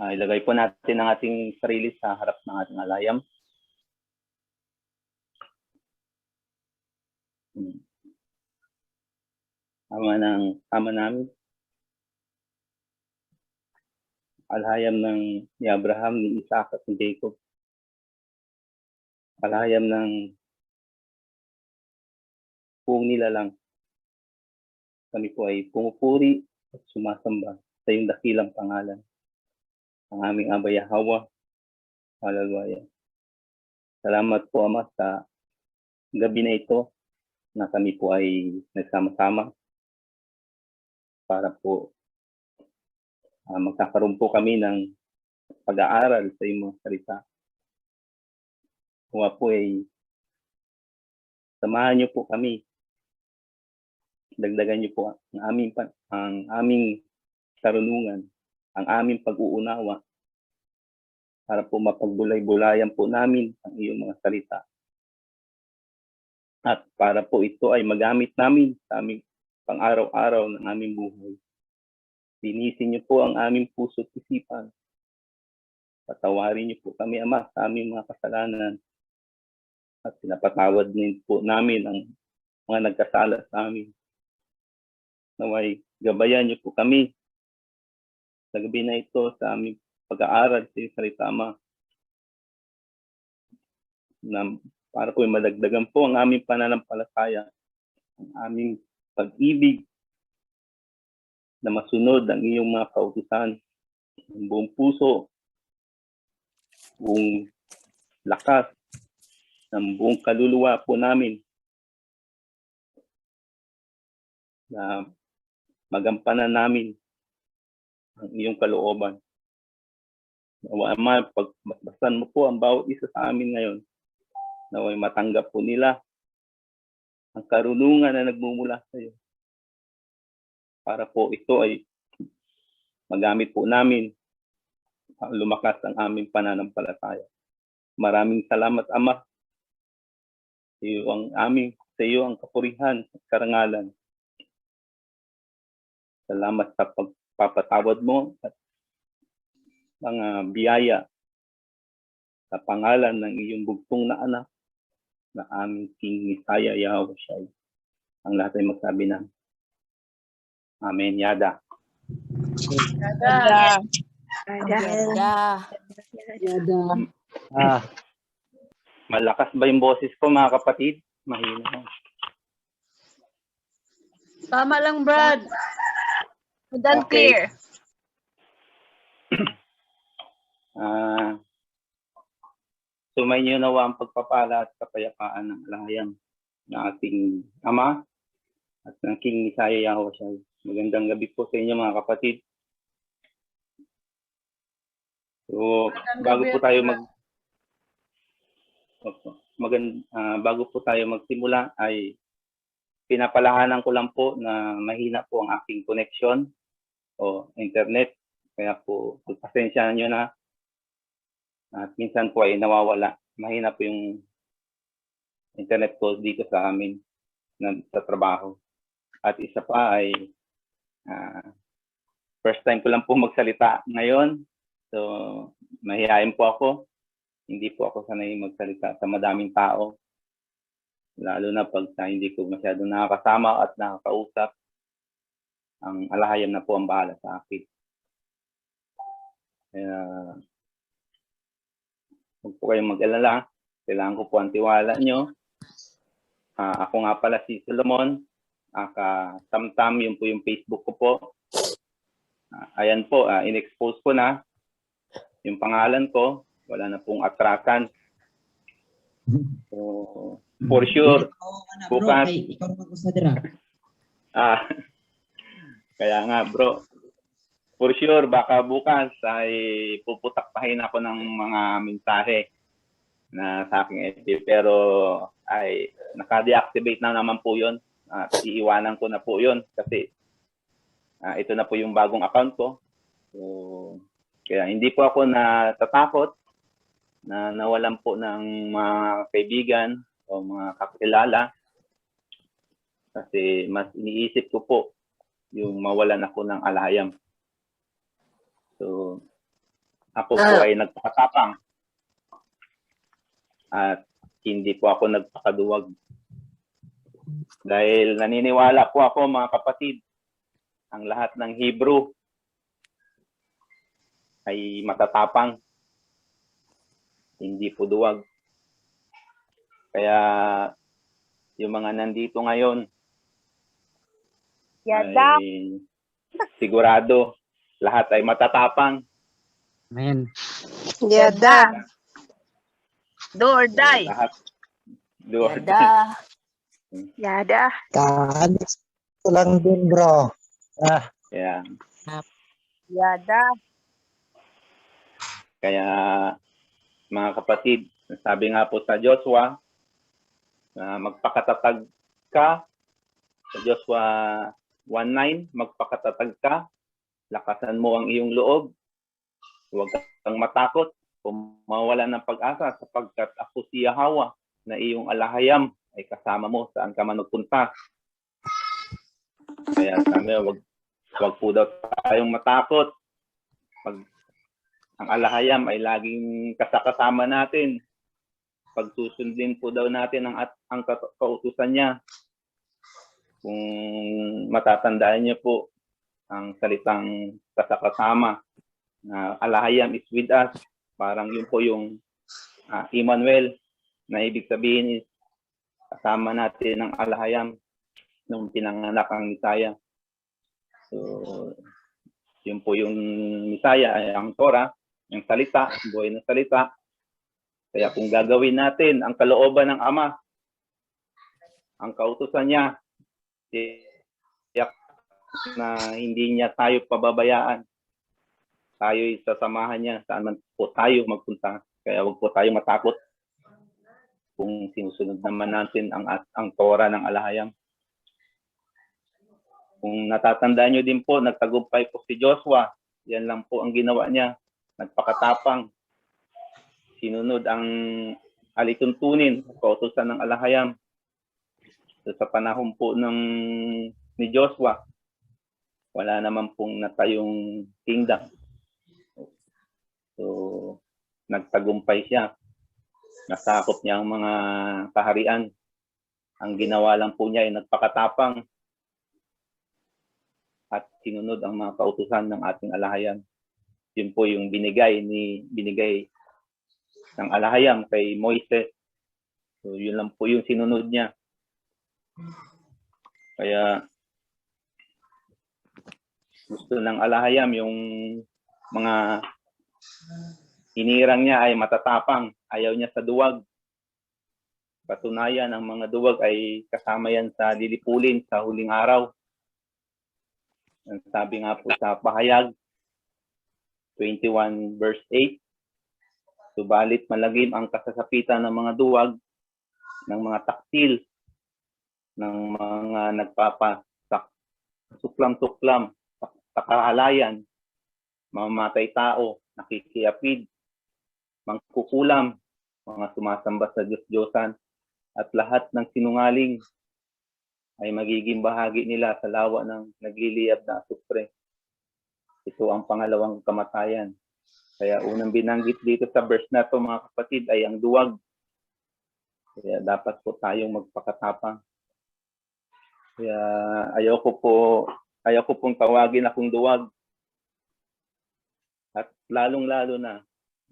Ilagay po natin ang ating sarili sa harap ng ating alayam. Ama namin. Alayam ni Abraham, ni Isaac at ni Jacob. Alayam ng buong nilalang. Kami po ay pumupuri at sumasamba sa iyong dakilang pangalan. Ang aming Aba Yahweh. Hallelujah. Salamat po, Ama, sa gabi na ito na kami po ay nagsama-sama para po magkakaroon po kami ng pag-aaral sa iyong mga salita. Huwag po ay samahan niyo po kami. Dagdagan niyo po ang aming karunungan, ang aming pag-uunawa para po mapagbulay-bulayan po namin ang iyong mga salita. At para po ito ay magamit namin sa aming pang-araw-araw ng aming buhay. Linisin niyo po ang aming puso at isipan. Patawarin niyo po kami, Ama, sa aming mga kasalanan. At pinapatawad din po namin ang mga nagkasala sa amin. Naway, gabayan niyo po kami sa gabi na ito sa aming pag-aaral sa iyong salita, Ama. Na para po madagdagan po ang aming pananampalataya, ang aming pag-ibig na masunod ang iyong mga kautusan, ng buong puso, buong lakas, ng buong kaluluwa po namin, na magampanan namin ang iyong kalooban. Ama, pagbasan mo po ang bawat isa sa amin ngayon, naway matanggap po nila ang karunungan na nagmumula sa iyo. Para po ito ay magamit po namin, lumakas ang aming pananampalataya. Maraming salamat, Ama. Sa iyo ang kapurihan at karangalan. Salamat sa pagpapatawad mo at mga biyaya sa pangalan ng iyong bugtong na anak na aming King Messiah Yahweh Shai. Ang lahat ay magsabi na Amen. Yada. Yada. Malakas ba yung boses ko, mga kapatid? Mahina. Tama lang, Brad. Madal clear. Sumainyo nawa ang pagpapala at kapayapaan ng alayam ng ating Ama at ng King Messiah Yahweh Shai. Magandang gabi po sa inyo, mga kapatid. So, bago po tayo magsimula ay pinapalahanan ko lang po na mahina po ang aking connection o internet. Kaya po, pasensyahan nyo na. At minsan po ay nawawala. Mahina po yung internet ko dito sa amin sa trabaho. At isa pa ay first time ko lang po magsalita ngayon. So, mahihayin po ako. Hindi po ako sanay magsalita sa madaming tao. Lalo na pag hindi ko masyadong nakakasama at nakakausap. Ang alahayam na po ang bahala sa akin. Huwag po kayong mag-alala. Kailangan ko po ang tiwala nyo. Ako nga pala si Solomon. Tamtam, yun po yung Facebook ko po. Ayan po, in-expose ko na yung pangalan ko. Wala na pong atrakan. So, for sure, bukas. Kaya nga, bro. For sure, baka bukas ay puputakpahin ako ng mga mensahe na sa aking FB. Pero ay naka-deactivate na naman po yun. Iiwanan ko na po yun kasi ito na po yung bagong account ko. So, kaya hindi po ako natatakot na nawalan po ng mga kaibigan o mga kakilala. Kasi mas iniisip ko po yung mawalan ako ng alayam. So, ako po ay nagpakatapang at hindi po ako nagpakaduwag. Dahil naniniwala po ako, mga kapatid, ang lahat ng Hebrew ay matatapang, hindi po duwag. Kaya yung mga nandito ngayon ay sigurado lahat ay matatapang. Amen. Yada. Do or die. Lahat. Yada. Yada. Kahalis ko lang din, bro. Yeah. Yada. Kaya mga kapatid, sabi nga po sa Joshua, magpakatatag ka. Sa Joshua 1:9, magpakatatag ka. Lakasan mo ang iyong loob. Huwag kang matakot o mawala ng pag-asa sapagkat ako si Yahweh na iyong alahayam ay kasama mo saan ka man magpunta. Kaya sabi, wag po daw tayong matakot. Ang alahayam ay laging kasama natin. Pagsusundin po daw natin ang kautusan niya. Kung matatandaan niyo po ang salitang kasama na alahayam is with us. Parang yun po yung Emmanuel na ibig sabihin is kasama natin ang alahayam nung pinanganak ang Misaya. So, yun po yung Misaya, ay ang Torah, yung salita, buhay ng salita. Kaya kung gagawin natin ang kalooban ng Ama, ang kautusan niya, tiyak na hindi niya tayo pababayaan. Tayo'y sasamahan niya saan man po tayo magpunta. Kaya wag po tayo matakot kung sinusunod naman natin ang Torah ng alahayam. Kung natatandaan nyo din po, nagtagumpay po si Joshua. Yan lang po ang ginawa niya. Nagpakatapang. Sinunod ang alituntunin, kautusan ng alahayam. So, sa panahon po ni Joshua, wala naman pong natayong kingdom. So, nagtagumpay siya. Nasakop niya ang mga kaharian. Ang ginawa lang po niya ay nagpakatapang at sinunod ang mga kautusan ng ating alahayam. Yun po yung binigay ng alahayam kay Moises. So, yun lang po yung sinunod niya. Kaya gusto ng alahayam yung mga hinirang niya ay matatapang. Ayaw niya sa duwag. Patunayan, ang mga duwag ay kasama yan sa lilipulin sa huling araw. Ang sabi nga po sa Pahayag 21 verse 8, subalit malagim ang kasasapitan ng mga duwag, ng mga taksil, ng mga nagpapasuklam-suklam, takahalayan, mamamatay tao, nakikiapid, mangkukulam, mga sumasamba sa Diyos-Diyosan, at lahat ng sinungaling ay magiging bahagi nila sa lawa ng nagliliyab na asupre. Ito ang pangalawang kamatayan. Kaya unang binanggit dito sa verse na to, mga kapatid, ay ang duwag. Kaya dapat po tayong magpakatapang. Kaya ayaw ko pong tawagin akong duwag. At lalong-lalo na,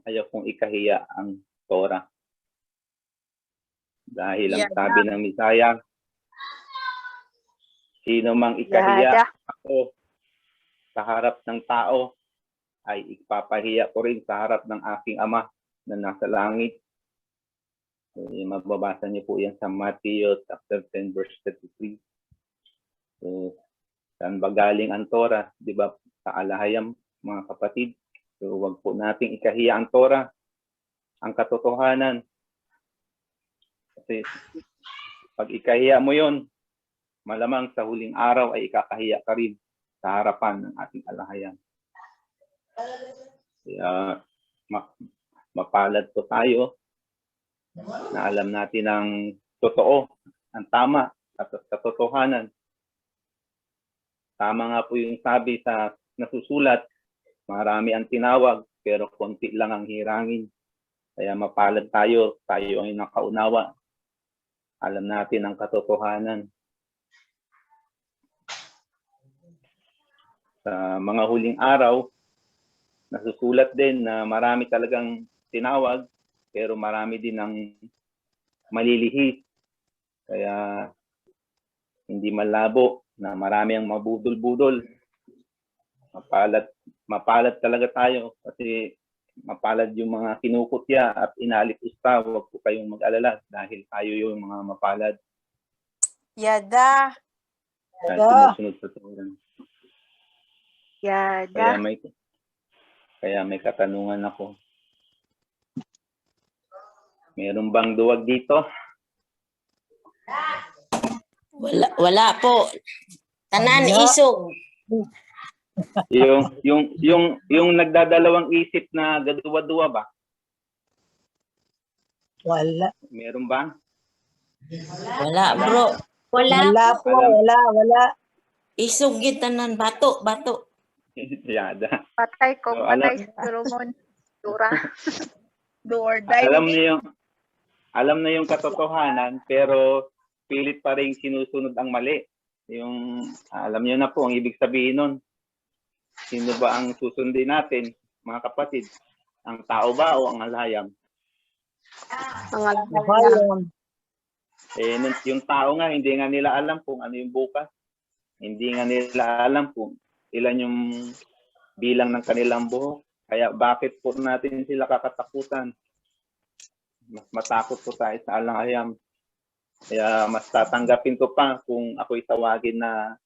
ayaw kong ikahiya ang Torah. Dahil ang sabi ng Misaya, sino mang ikahiya ako sa harap ng tao, ay ipapahiya ko rin sa harap ng aking Ama na nasa langit. So, mababasa niyo po yan sa Matthew chapter 10 verse 33. So, saan ba galing ang Torah? Di ba? Sa alahayam, mga kapatid. So, wag po nating ikahiya ang Torah, ang katotohanan. Kasi pag ikahiya mo yon, malamang sa huling araw ay ikakahiya ka rin sa harapan ng ating alahayam. Kaya mapalad po tayo na alam natin ang totoo, ang tama, at katotohanan. Tama nga po yung sabi sa nasusulat, marami ang tinawag, pero konti lang ang hirangin. Kaya mapalad tayo ay nakaunawa. Alam natin ang katotohanan. Sa mga huling araw, nasusulat din na marami talagang tinawag, pero marami din ang malilihis. Kaya hindi malabo na marami ang mabudol-budol. Mapalad talaga tayo kasi mapalad yung mga kinukutya at inalit-usta. Huwag po kayong mag-alala dahil tayo yung mga mapalad. Yada. Dahil sumusunod sa tuwan. Yada. Kaya may katanungan ako. Meron bang duwag dito? Wala po. Tanan isog. Yung nagdadalawang isip na gaduwa-duwa ba? Wala. Meron ba? Wala, bro. Wala po. Wala. Isog gid tanan bato. Yada. Patay ko, So, patay si Solomon. Dura. Do or die. Alam na yung katotohanan, pero pilit pa rin sinusunod ang mali. Yung, alam niyo na po ang ibig sabihin nun. Sino ba ang susundin natin, mga kapatid? Ang tao ba o ang alayam? Ang alayam. Yung tao nga, hindi nga nila alam kung ano yung bukas. Hindi nga nila alam kung ilan yung bilang ng kanilang buhok. Kaya bakit po natin sila kakatakutan? Mas matakot po tayo sa alayam. Kaya mas tatanggapin ko pa kung ako'y tawagin na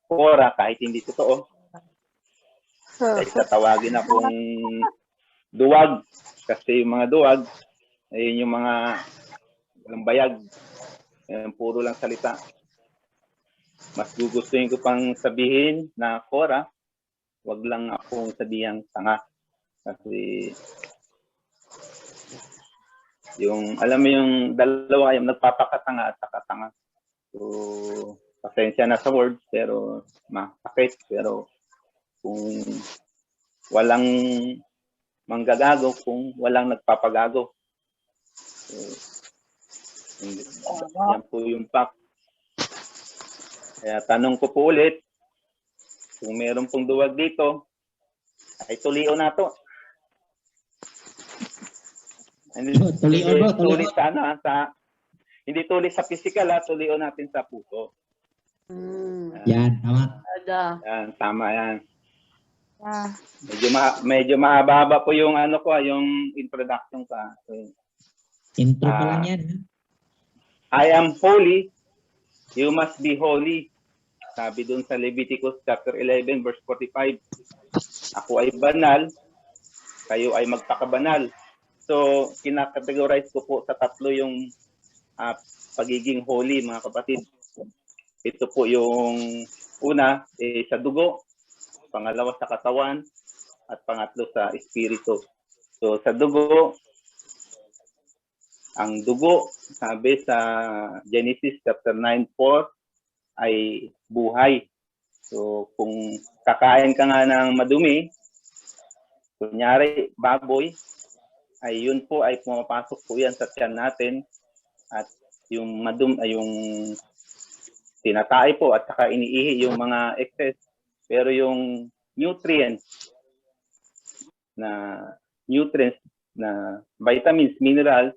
Cora kahit hindi totoo. Kahit tatawagin akong duwag. Kasi yung mga duwag, ayun yung mga walang bayag. Puro lang salita. Mas gugustuhin ko pang sabihin na Cora, wag lang akong sabihang tanga. Kasi yung, alam mo yung dalawa yung nagpapakatanga at sakatanga. So, pasensya na sa word, pero masakit. Pero kung walang manggagago, kung walang nagpapagago. So, yan po yung fact. Kaya tanong ko po ulit, kung meron pong duwag dito, ay tuliw na to. Hindi tulis sa physical, tuliw natin sa puso. Yan, tama. Yan, tama yan. Medyo mahaba po yung yung introduction ka. So, Intro pa lang yan. I am holy, you must be holy. Sabi dun sa Leviticus chapter 11 verse 45. Ako ay banal, kayo ay magpakabanal. So, kinakategorize ko po sa tatlo yung pagiging holy, mga kapatid. Ito po yung una, sa dugo, pangalawa sa katawan, at pangatlo sa espiritu. So, sa dugo, ang dugo, sabi sa Genesis chapter 9:4, ay buhay. So, kung kakain ka nga ng madumi, kunyari, baboy, ay yun po ay pumapasok po yan sa tiyan natin at yung yung tinatay po at saka iniihi yung mga excess. Pero yung nutrients na vitamins, minerals,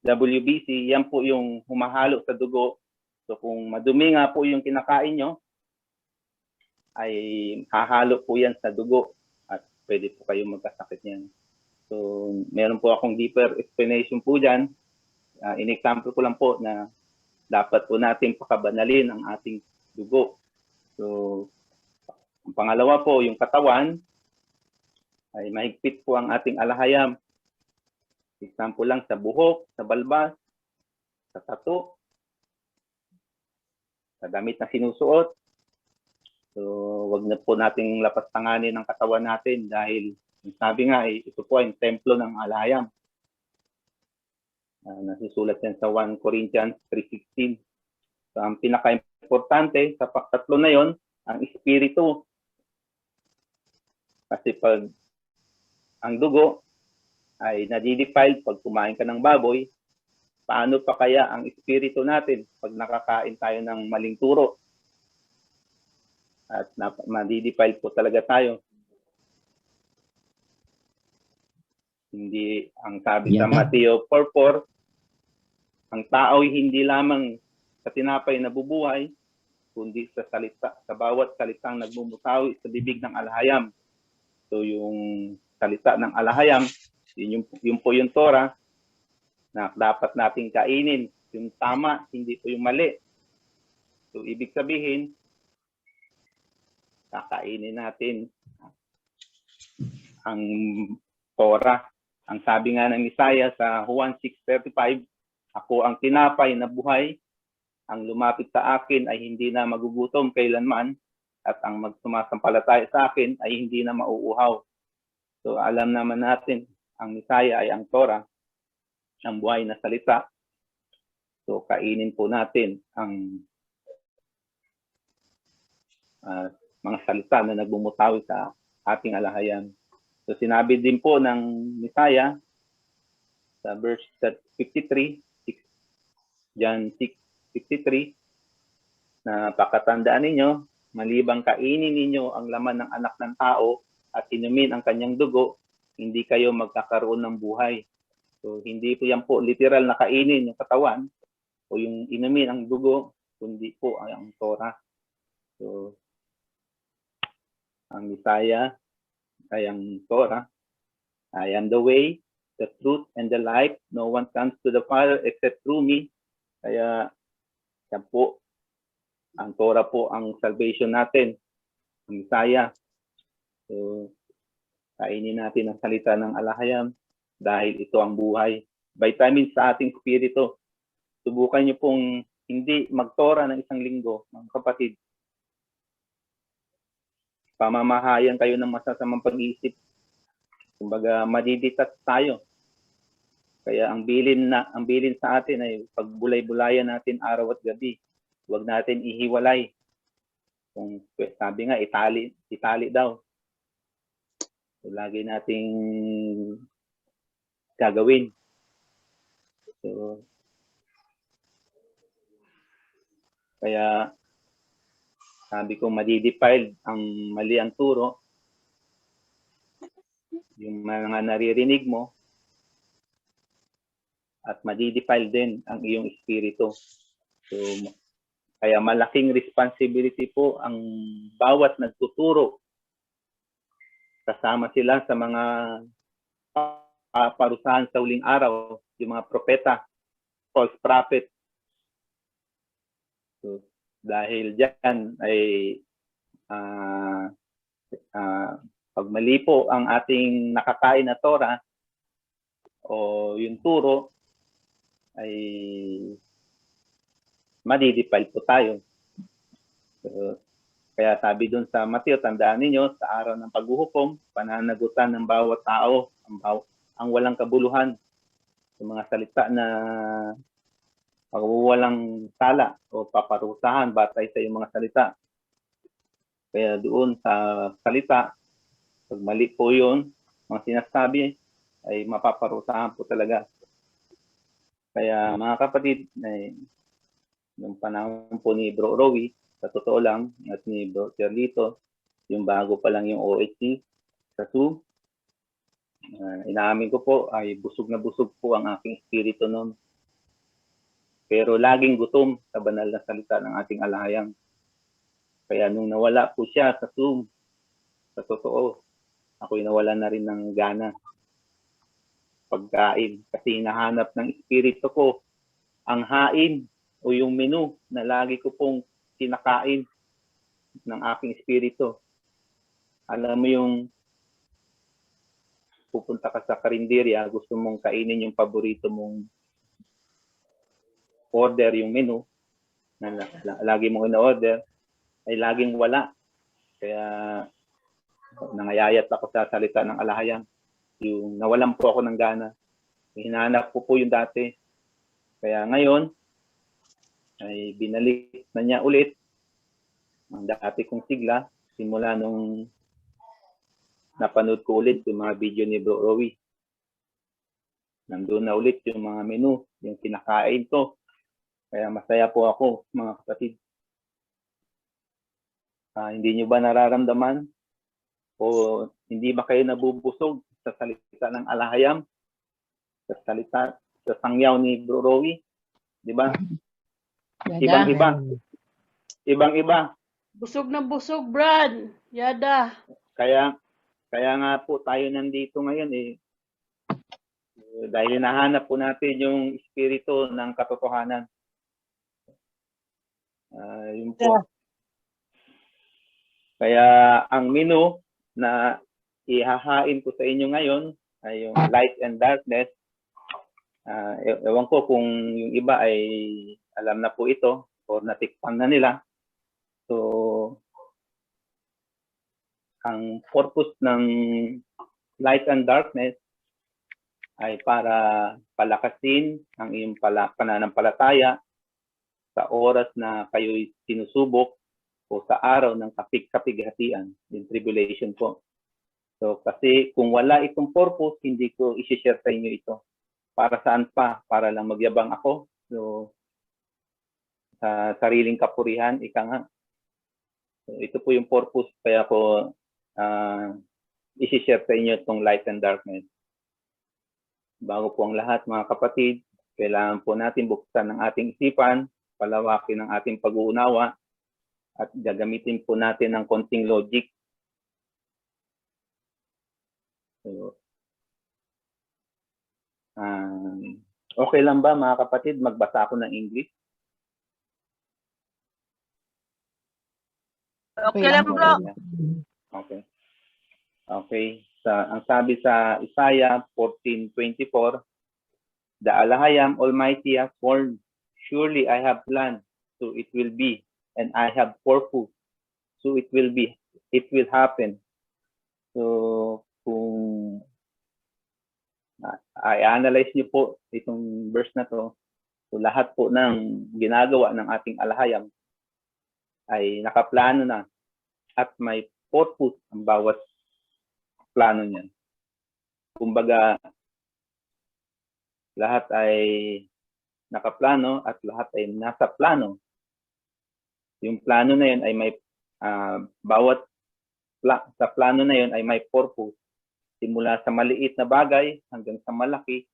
WBC, yan po yung humahalo sa dugo. So kung madumi nga po yung kinakain nyo, ay hahalo po yan sa dugo at pwede po kayong magkasakit niyan. So meron po akong deeper explanation po dyan. In-example ko lang po na dapat po natin pakabanalin ang ating dugo. So ang pangalawa po, yung katawan, ay mahigpit po ang ating alahayam. Example lang sa buhok, sa balbas, sa tato, sa damit na sinusuot. So, wag na po nating lapastanganin ang katawan natin dahil sabi nga, ito po ay templo ng alahayam. Nasusulat yan sa 1 Corinthians 3:16. So, ang pinaka-importante sa tatlo na yon, ang espiritu. Kasi pag ang dugo ay nadidefile pag kumain ka ng baboy, paano pa kaya ang espiritu natin pag nakakain tayo ng maling turo? At madidefile po talaga tayo. Hindi, ang sabi sa Yeah. Mateo 4:4, ang tao ay hindi lamang sa tinapay na bubuhay, kundi sa salita, sa bawat salitang nagmumutawi sa bibig ng alahayam. So yung salita ng alahayam, yun po yung Torah na dapat nating kainin. Yung tama, hindi po yung mali. So ibig sabihin, kakainin natin ang Torah. Ang sabi nga ng Isaiah sa Juan 6:35, ako ang tinapay na buhay, ang lumapit sa akin ay hindi na magugutom kailanman, at ang magsumasampalataya sa akin ay hindi na mauuhaw. So alam naman natin, ang Isaiah ay ang Torah, ang buhay na salita. So kainin po natin ang mga salita na nagbumutawi sa ating alahayam. So sinabi din po ng Isaiah sa verse 53, John 6:53, na pakatandaan ninyo, malibang kainin ninyo ang laman ng anak ng tao at inumin ang kanyang dugo, hindi kayo magkakaroon ng buhay. So hindi po yan po literal na kainin yung katawan o yung inumin ang dugo, kundi po ang Torah. So ang Isaiah ay ang Torah. I am the way, the truth, and the life. No one comes to the Father except through me. Kaya yan po, ang Torah po ang salvation natin, ang Isaiah. So, kainin natin ang salita ng alahayam dahil ito ang buhay. Vitamins sa ating spirito. Subukan niyo pong hindi mag-Torah ng isang linggo, mga kapatid. Pamamahayan kayo ng masasamang pag-iisip. Kumbaga, madiditat tayo. Kaya ang bilin sa atin ay pagbulay-bulayan natin araw at gabi. Huwag natin ihiwalay. Kung sabi nga, itali daw. So, lagi nating gagawin. So, kaya sabi ko, madidefiled ang mali ang turo. Yung mga naririnig mo, at madidefile din ang iyong espiritu. So, kaya malaking responsibility po ang bawat nagtuturo. Kasama sila sa mga parusahan sa huling araw, yung mga propeta, false prophet. So, dahil dyan ay pag mali po ang ating nakakain na Torah o yung turo, ay madidefile po tayo. So, kaya sabi doon sa Mateo, tandaan ninyo, sa araw ng paghuhukom, pananagutan ng bawat tao, ang walang kabuluhan, yung mga salita na walang sala o paparusahan batay sa yung mga salita. Kaya doon sa salita, pag mali po yun, mga sinasabi, ay mapaparusahan po talaga. Kaya mga kapatid, yung panahon po ni Bro Rowie, sa totoo lang, at ni Bro Carlito, yung bago pa lang yung OHC sa Zoom, inaamin ko po ay busog na busog po ang aking espiritu noon. Pero laging gutom sa banal na salita ng ating alahayam. Kaya nung nawala po siya sa Zoom, sa totoo, ako'y nawala na rin ng gana pagkain. Kasi hinahanap ng espiritu ko ang hain o yung menu na lagi ko pong kinakain ng aking espiritu. Alam mo yung pupunta ka sa karinderya, gusto mong kainin yung paborito mong order, yung menu na lagi mong ina-order, ay laging wala. Kaya nangayayat ako sa salita ng alahayam. Yung nawalan po ako ng gana. Hinahanap ko po yung dati. Kaya ngayon, ay binalik na niya ulit ang dati kong sigla simula nung napanood ko ulit yung mga video ni Bro Rowie. Nandun na ulit yung mga menu, yung kinakain ko. Kaya masaya po ako, mga kapatid. Hindi nyo ba nararamdaman o hindi ba kayo nabubusog sa salita ng alahayam? Sa salita, sa sangyaw ni Bro Rowie? Di ba? Ibang-iba. Ibang-iba. Busog na busog, Brad. Yada. Kaya nga po tayo nandito ngayon eh. Dahil hinahanap po natin yung espiritu ng katotohanan. Yun po. Kaya ang menu na ihahain ko sa inyo ngayon ay yung light and darkness. Ewan ko kung yung iba ay alam na po ito o natikpan na nila. So, ang purpose ng light and darkness ay para palakasin ang iyong pananampalataya sa oras na kayo'y sinusubok o sa araw ng kapighatian, yung tribulation po. So, kasi kung wala itong purpose, hindi ko i-share sa inyo ito. Para saan pa? Para lang magyabang ako. So, sa sariling kapurihan, ika nga. So, ito po yung purpose, kaya ko i-share sa inyo itong light and darkness. Bago po ang lahat, mga kapatid, kailangan po natin buksan ang ating isipan, palawakin ang ating pag-uunawa, at gagamitin po natin ng konting logic. So, okay lang ba, mga kapatid, magbasa ako ng English? Okay lang, bro. Okay. Okay. Ang sabi sa Isaiah 14:24, the Alahayam Almighty has sworn, surely I have planned, so it will be, and I have purpose, so it will be, it will happen. So, kung i-analyze niyo po itong verse na to, so lahat po ng ginagawa ng ating Alahayam ay nakaplano na at may purpose ang bawat plano niyan. Kumbaga, lahat ay nakaplano at lahat ay nasa plano. Yung plano na yun ay may sa plano na yun ay may purpose. Simula sa maliit na bagay hanggang sa malaki,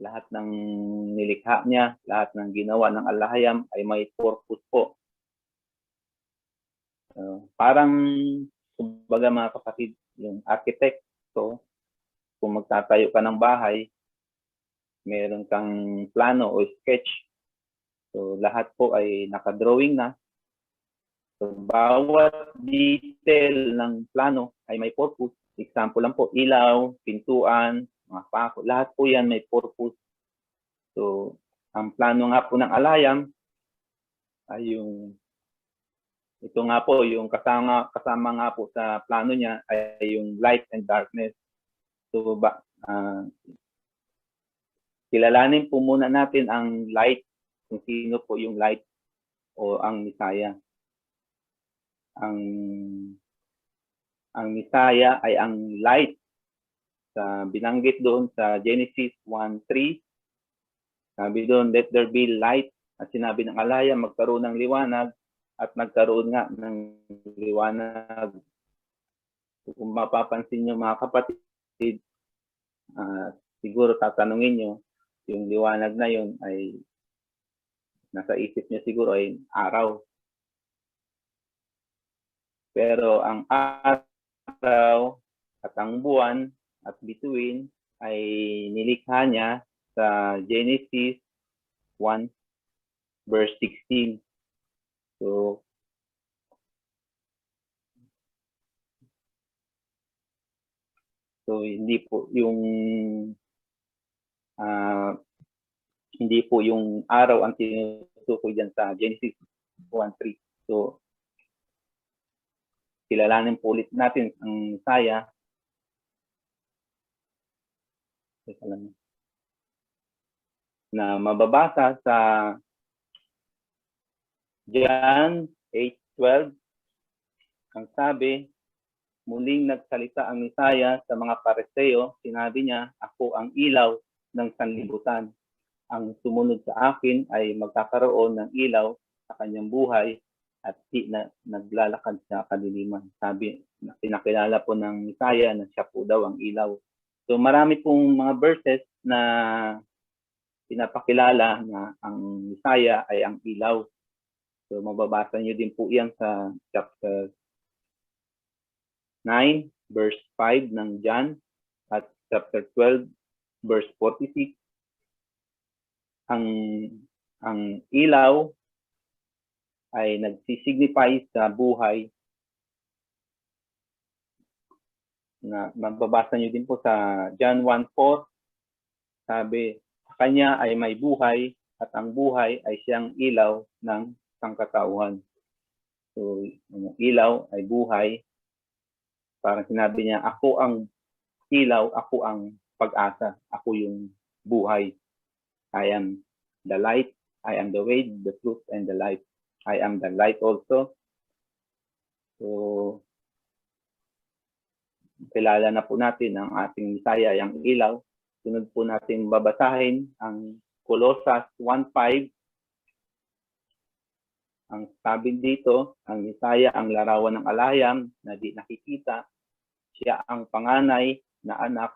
lahat ng nilikha niya, lahat ng ginawa ng Alahayam ay may purpose po. Parang, kumbaga mga kapatid, yung architect, so kung magtatayo ka ng bahay, meron kang plano o sketch. So lahat po ay nakadrawing na. So bawat detail ng plano ay may purpose. Example lang po, ilaw, pintuan, mga pako, lahat po yan may purpose. So ang plano nga po ng Alahayam ay yung ito nga po, yung kasama nga po sa plano niya ay yung light and darkness. So, kilalanin po muna natin ang light, kung sino po yung light o ang Messiah. Ang Messiah ay ang light. Binanggit doon sa Genesis 1:3. Sabi doon, let there be light. At sinabi ng Alahayam, magkaroon ng liwanag. At nagkaroon nga ng liwanag. Kung mapapansin nyo mga kapatid, siguro tatanungin nyo, yung liwanag na yun ay nasa isip nyo siguro ay araw. Pero ang araw at ang buwan at bituin ay nilikha niya sa Genesis 1 verse 16. So, hindi po yung araw ang tinutukoy diyan sa Genesis 1:3. So, kilalanin po ulit natin ang Messiah. Na mababasa sa John 8:12, ang sabi, muling nagsalita ang Misaya sa mga Pariseo. Sinabi niya, ako ang ilaw ng sanlibutan. Ang sumunod sa akin ay magkakaroon ng ilaw sa kanyang buhay at di na naglalakad sa kadiliman. Sabi, pinakilala po ng Misaya na siya po daw ang ilaw. So marami pong mga verses na pinapakilala na ang Misaya ay ang ilaw. So mababasa niyo din po yan sa chapter 9, verse 5 ng John at chapter 12, verse 46. Ang ilaw ay nagsisignify sa buhay na mababasa niyo din po sa John 1:4. Sabi, sa kanya ay may buhay at ang buhay ay siyang ilaw ng sangkatauhan. So, ang ilaw ay buhay. Parang sinabi niya, ako ang ilaw, ako ang pag-asa, ako yung buhay. I am the light, I am the way, the truth, and the life. I am the light also. So, kilala na po natin ang ating Misaya, ang ilaw. Sunod po natin babasahin ang Colossus 1:5. Ang sabi dito, ang Misaya ang larawan ng alayang na di nakikita. Siya ang panganay na anak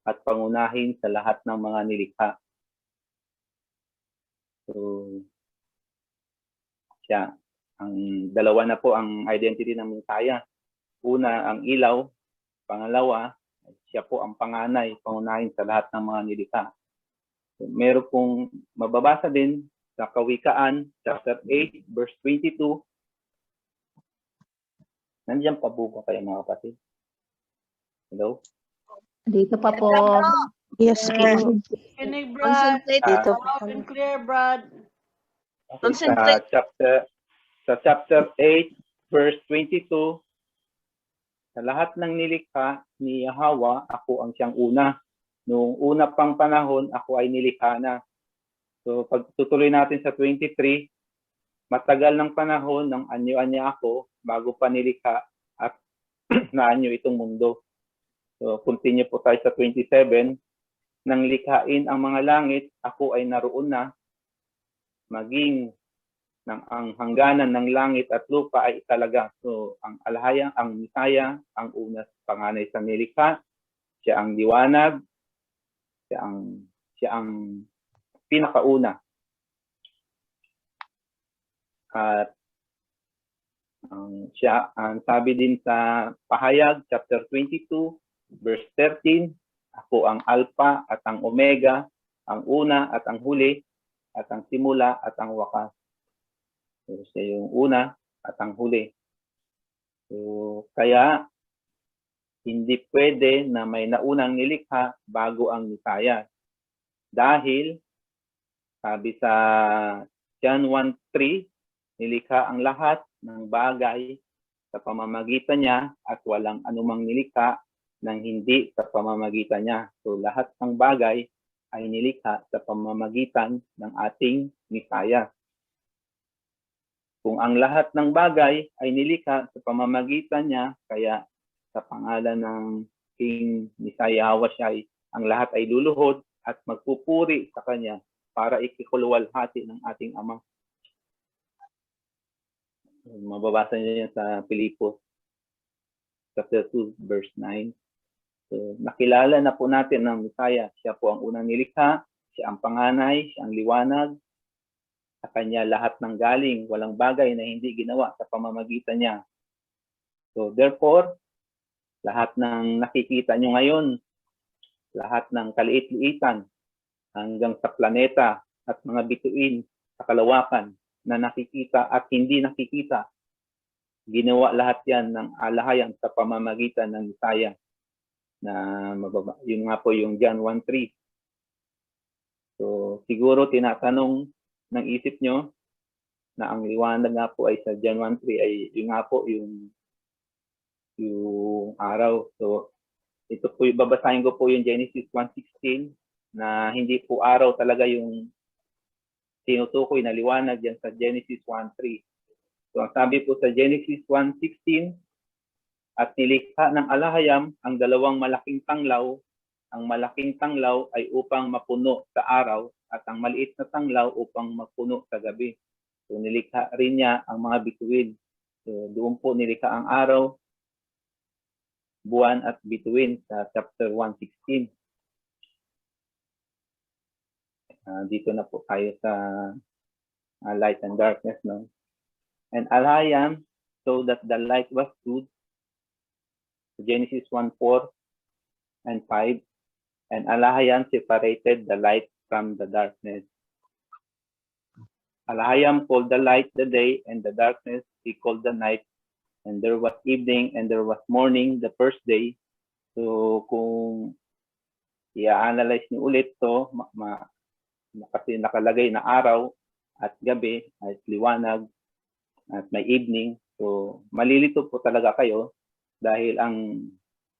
at pangunahin sa lahat ng mga nilikha. So, siya, ang dalawa na po ang identity ng Misaya. Una, ang ilaw. Pangalawa, siya po ang panganay, pangunahin sa lahat ng mga nilikha. So, meron pong mababasa din sa Kawikaan, chapter 8, verse 22. Nandiyan pa po ba kayo mga kapatid? Hello? Dito pa po. Yes, po. Kinig, Brad. Dito Loud and clear, Brad. Okay, sa chapter 8, verse 22, sa lahat ng nilikha ni Yahweh, ako ang siyang una. Noong una pang panahon, ako ay nilikha na. So, pag tutuloy natin sa 23, matagal ng panahon nang anyo-anya ako bago pa nilikha at naanyo itong mundo. So, continue po tayo sa 27. Nang likhain ang mga langit, ako ay naroon na. Maging ang hangganan ng langit at lupa ay talaga. So, ang alahayang, ang Misaya, ang una panganay sa nilikha, siya ang liwanag, siya ang pinakauna. At ang sabi din sa Pahayag, chapter 22, verse 13, ako ang Alpha at ang Omega, ang una at ang huli, at ang simula at ang wakas. So, siya yung una at ang huli. So, kaya, hindi pwede na may naunang nilikha bago ang Misaya. Dahil, sabi sa John 1:3, nilikha ang lahat ng bagay sa pamamagitan niya at walang anumang nilikha nang hindi sa pamamagitan niya. So, lahat ng bagay ay nilikha sa pamamagitan ng ating Misaya. Kung ang lahat ng bagay ay nilikha sa pamamagitan niya, kaya sa pangalan ng King Misaya Hawashai, ang lahat ay luluhod at magpupuri sa kanya para ikikuluwalhati ng ating Ama. Mababasa niyo yan sa Pilipos chapter 2, verse 9. So, nakilala na po natin ng Misaya. Siya po ang unang nilikha, siya ang panganay, siya ang liwanag. Sa kanya lahat ng galing, walang bagay na hindi ginawa sa pamamagitan niya. So therefore, lahat ng nakikita nyo ngayon, lahat ng kaliit-liitan hanggang sa planeta at mga bituin sa kalawakan na nakikita at hindi nakikita, ginawa lahat yan ng alahayang sa pamamagitan ng Misaya. Na mababa, yun nga po yung John 1:3. So siguro tinatanong ng isip nyo na ang liwanag nga po ay sa John 1:3 ay yun nga po yung araw. So ito po, babasahin ko po yung Genesis 1:16 na hindi po araw talaga yung tinutukoy na liwanag yan sa Genesis 1:3. So ang sabi po sa Genesis 1:16, At nilikha ng alahayam ang dalawang malaking tanglaw. Ang malaking tanglaw ay upang mapuno sa araw at ang maliit na tanglaw upang mapuno sa gabi. So nilikha rin niya ang mga bituin. So doon po nilikha ang araw, buwan at bituin sa chapter 1:16. Dito na po tayo sa light and darkness, no? And alahayam so that the light was good. Genesis 1:4 and 5. And alahayam separated the light from the darkness. Alahayam called the light the day, and the darkness he called the night. And there was evening and there was morning the first day. So kung i-analyze niyo ulit to, kasi nakalagay na araw at gabi at liwanag at may evening. So malilito po talaga kayo dahil ang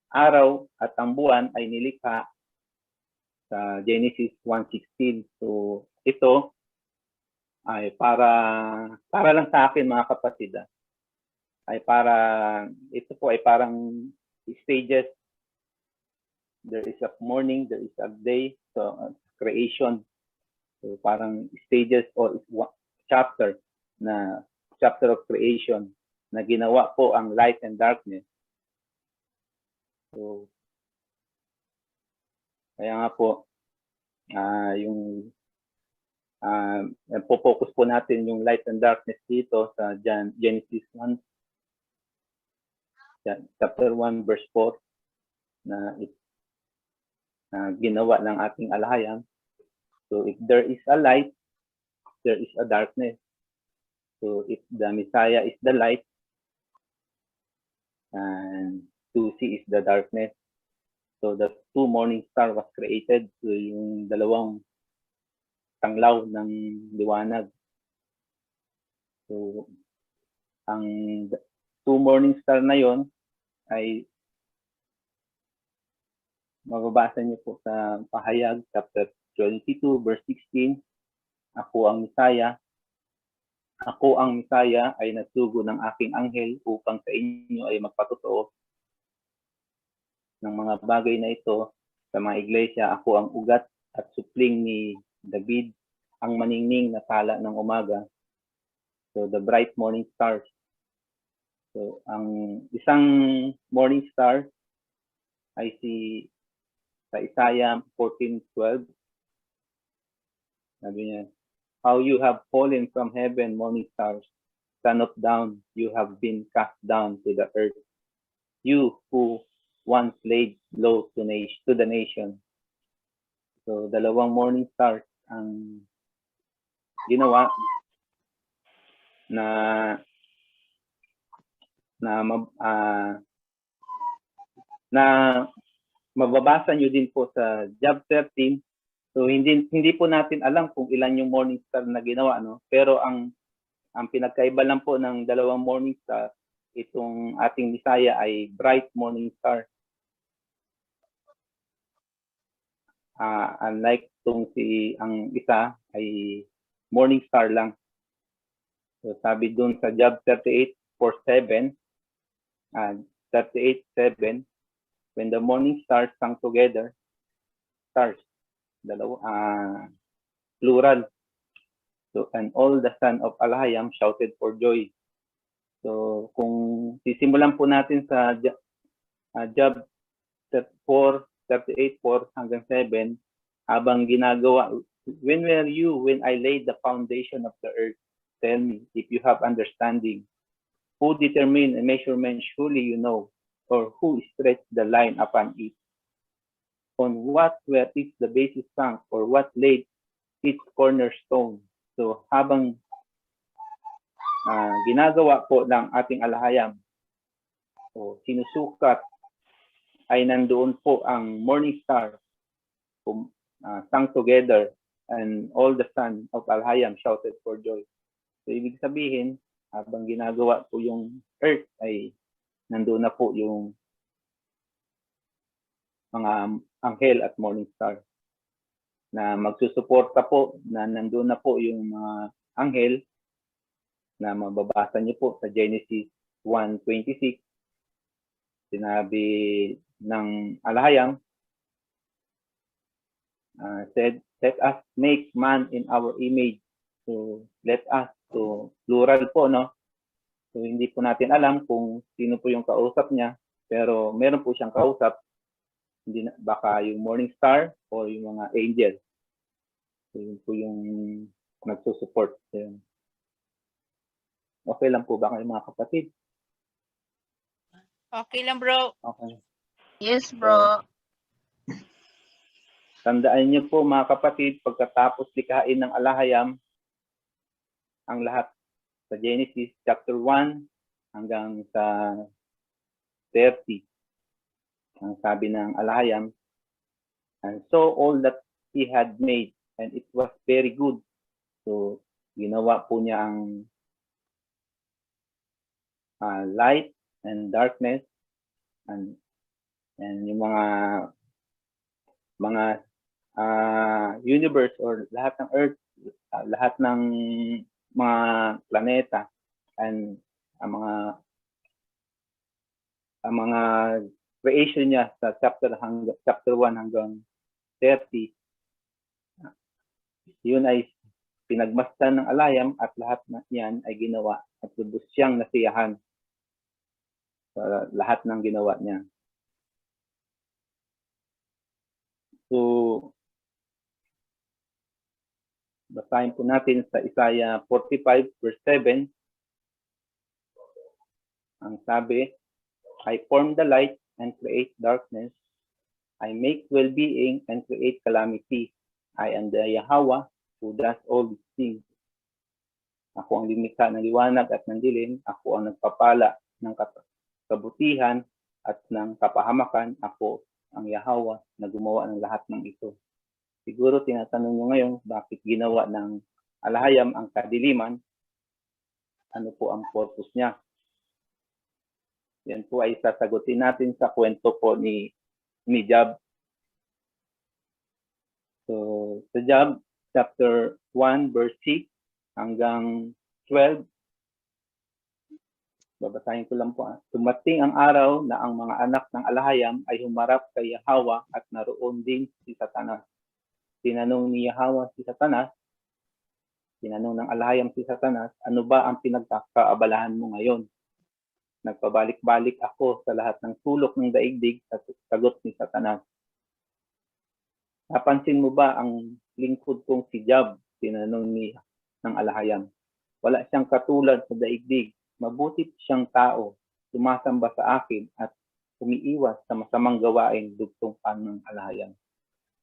araw at ang buwan ay nilikha sa Genesis 1:16. So ito ay para lang sa akin, mga kapatid, ay ito po ay parang stages. There is a morning, there is a day, so creation. So parang stages or chapter of creation na ginawa po ang light and darkness. So kaya nga po yung po-focus po natin yung light and darkness dito sa Genesis 1 chapter 1 verse 4 na ginawa ng ating alahayam. So if there is a light, there is a darkness. So if the Messiah is the light and 2C is the darkness. So the two morning star was created. So yung dalawang tanglaw ng liwanag. So ang two morning star na yon ay mababasa niyo po sa Pahayag chapter 22 verse 16. Ako ang Messiah. Ako ang Messiah ay nagsugo ng aking anghel upang sa inyo ay magpatotoo ng mga bagay na ito sa mga iglesia. Ako ang ugat at supling ni David, ang maningning na tala ng umaga. So the bright morning stars. So ang isang morning star ay sa Isaiah 14:12. Sabi niya, how you have fallen from heaven, morning stars, stand up down, you have been cast down to the earth. You who once laid low to the nation. So dalawang morning stars ang ginawa na mababasa nyo din po sa Job 13. So hindi po natin alam kung ilan yung morning star na ginawa, no? Pero ang pinagkaiba lang po ng dalawang morning star, itong ating Messiah ay bright morning star. Unlike ang isa ay morning star lang. So sabi doon sa Job 38:4-7, 38:7, when the morning stars sang together, stars, plural. So and all the son of Alahayam shouted for joy. So kung sisimulan po natin sa Job 38:4-7, habang ginagawa, when were you when I laid the foundation of the earth? Tell me if you have understanding. Who determined a measurement? Surely you know. Or who stretched the line upon it? On what were its the basis sunk, or what laid its cornerstone? So habang ginagawa po ng ating alahayam o sinusukat, ay nandoon po ang morning star sang together, and all the son of Alahayam shouted for joy. So ibig sabihin, habang ginagawa po yung earth ay nandoon na po yung mga anghel at morning star na magsusuporta po, na nandoon na po yung mga anghel na mababasa niyo po sa Genesis 1:26. sinabi ng alahayam, said, let us make man in our image. So, let us. So, plural po, no? So, hindi po natin alam kung sino po yung kausap niya, pero meron po siyang kausap. Hindi na, baka yung morning star o yung mga angel. So, yun po yung nagsusupport. So, okay lang po ba kayo mga kapatid? Okay lang, bro. Okay. Yes, bro. Tandaan niyo po mga kapatid, pagkatapos likhain ng alahayam, ang lahat sa Genesis chapter 1 hanggang sa 30. Ang sabi ng alahayam, and so all that he had made, and it was very good. So, ginawa po niya ang light and darkness, and yung mga universe or lahat ng earth, lahat ng mga planeta, and ang mga creation niya sa chapter 1 hanggang 30, yun ay pinagmasdan ng alahayam at lahat na yan ay ginawa at lubos siyang nasiyahan sa lahat ng ginawa niya. So, basahin po natin sa Isaiah 45 verse 7. Ang sabi, I form the light and create darkness. I make well-being and create calamity. I am the Yahweh who does all these things. Ako ang lumikha ng liwanag at ng dilim. Ako ang nagpapala ng kabutihan at ng kapahamakan. Ako ang Yahweh na gumawa ng lahat ng ito. Siguro tinatanong nyo ngayon, bakit ginawa ng alahayam ang kadiliman? Ano po ang purpose niya? Yan po ay sasagutin natin sa kwento po ni Job. So, sa Job, chapter 1, verse 6 hanggang 12, babasahin ko lang po. Dumating ang araw na ang mga anak ng alahayam ay humarap kay Yahweh at naroon din si Satanas. Tinanong ni Yahweh si Satanas, tinanong ng alahayam si Satanas, ano ba ang pinagkakaabalahan mo ngayon? Nagpabalik-balik ako sa lahat ng sulok ng daigdig at sagot ni Satanas. Napansin mo ba ang lingkod kong si Job? Tinanong ng alahayam. Wala siyang katulad sa daigdig. Mabuti siyang tao, sumasamba sa akin at umiiwas sa masamang gawain, dugtong pa ng alahayam.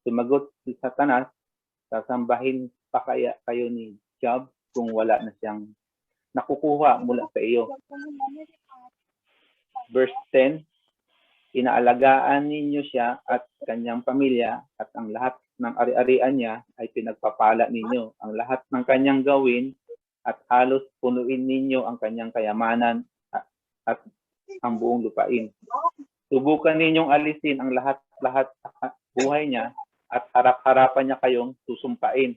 Sumagot si Satanas, sasambahin pa kaya kayo ni Job kung wala na siyang nakukuha mula sa iyo. Verse 10, inaalagaan ninyo siya at kanyang pamilya at ang lahat ng ari-arian niya ay pinagpapala ninyo. Ang lahat ng kanyang gawin at halos punuin ninyo ang kanyang kayamanan at ang buong lupain. Subukan ninyong alisin ang lahat-lahat sa buhay niya at harap-harapan niya kayong susumpain.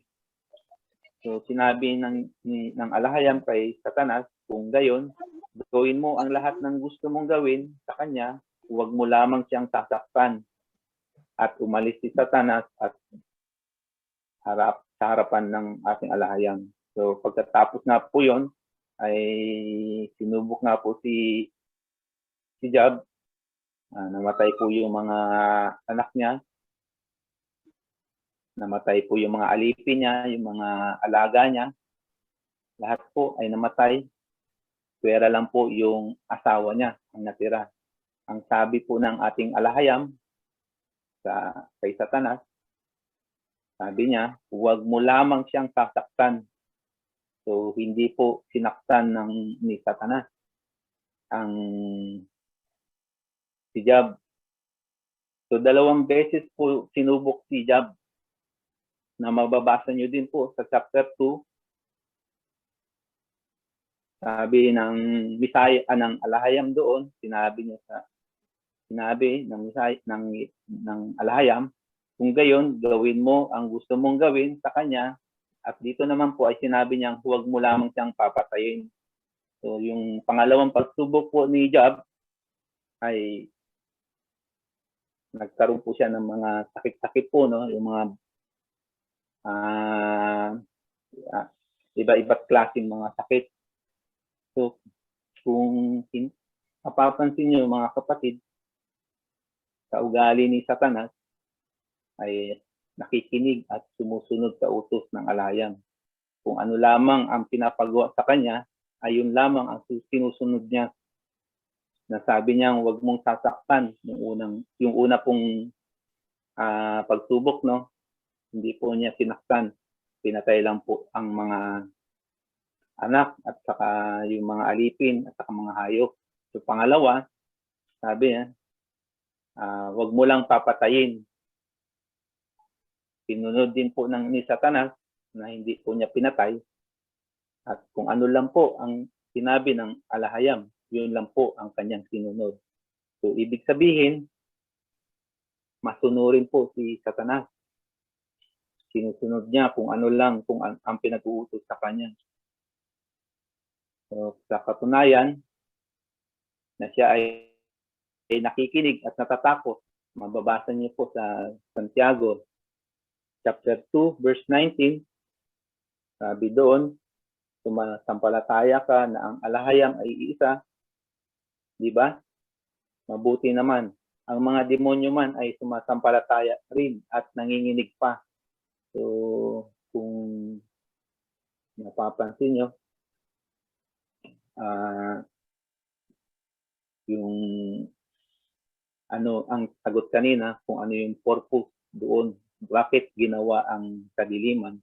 So sinabi ng alahayam kay Satanas, kung gayon, gawin mo ang lahat ng gusto mong gawin sa kanya, huwag mo lamang siyang sasaktan. At umalis si Satanas at sa harapan ng ating alahayam. So pagkatapos na po yun, ay sinubok na po si Job. Namatay po yung mga anak niya. Namatay po yung mga alipin niya, yung mga alaga niya. Lahat po ay namatay. Pwera lang po yung asawa niya ang natira. Ang sabi po ng ating alahayam kay Satanas, sabi niya, huwag mo lamang siyang sasaktan. So, hindi po sinaktan ni Satanas ang si Job. So, 2 beses po sinubok si Job na mababasa nyo din po sa chapter 2. Sabi ng alahayam doon, sinabi ng alahayam, kung gayon, gawin mo ang gusto mong gawin sa kanya. At dito naman po ay sinabi niyang huwag mo lamang siyang papatayin. So yung pangalawang pagsubok po ni Job ay nagkaroon po siya ng mga sakit-sakit po, no? Yung mga iba-iba't klaseng mga sakit. So, kung mapapansin nyo mga kapatid, sa ugali ni Satanas ay nakikinig at sumusunod sa utos ng alayang. Kung ano lamang ang pinapagawa sa kanya, ay yun lamang ang sinusunod niya. Nasabi niya, huwag mong sasaktan yung una pong pagsubok, no? Hindi po niya sinaktan. Pinatay lang po ang mga anak at saka yung mga alipin at saka mga hayop. So pangalawa, sabi niya, huwag mo lang papatayin. Pinunod din po ni Satanas na hindi po niya pinatay. At kung ano lang po ang sinabi ng alahayam, yun lang po ang kanyang sinunod. So ibig sabihin, masunurin po si Satanas. Sinusunod niya kung ano lang, kung ang pinag-uutos sa kanya. So sa katunayan, na siya ay nakikinig at natatakot. Mababasa niyo po sa Santiago chapter 2 verse 19. Sabi doon, sumasampalataya ka na ang alahayam ay iisa, di ba? Mabuti naman. Ang mga demonyo man ay sumasampalataya rin at nanginginig pa. So, kung napapansin nyo, yung ang sagot kanina, kung ano yung purpose doon, bakit ginawa ang kadiliman,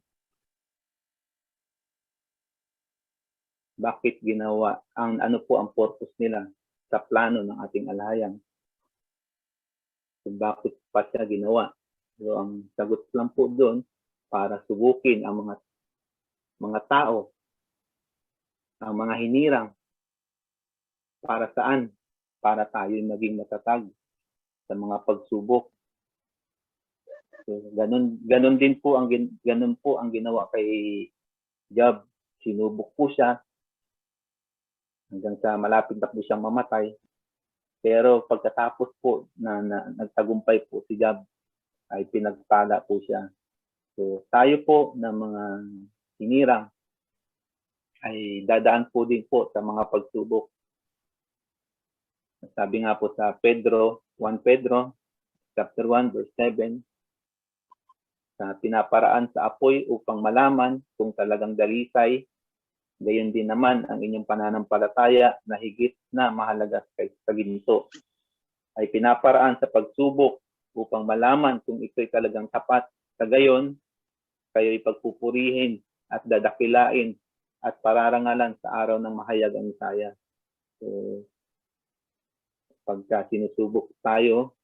bakit ginawa, ano po ang purpose nila sa plano ng ating alahayam, so bakit pa siya ginawa. So ang sagot lang po doon, para subukin ang mga tao, ang mga hinirang. Para saan? Para tayo maging matatag sa mga pagsubok. So, ganun din po ang ginawa kay Job. Sinubok po siya hanggang sa malapit na po siyang mamatay. Pero pagkatapos po na nagtagumpay po si Job, ay pinagpala po siya. So tayo po na mga hinirang ay dadaan po din po sa mga pagsubok. Sabi nga po sa 1 Pedro chapter 1 verse 7, sa pinaparaan sa apoy upang malaman kung talagang dalisay, gayon din naman ang inyong pananampalataya na higit na mahalaga sa ginto, ay pinaparaan sa pagsubok upang malaman kung ito'y talagang tapat. Sa gayon, kayo'y pagpupurihin at dadakilain at pararangalan sa araw ng mahayag ang Misaya. So, pagka sinusubok tayo,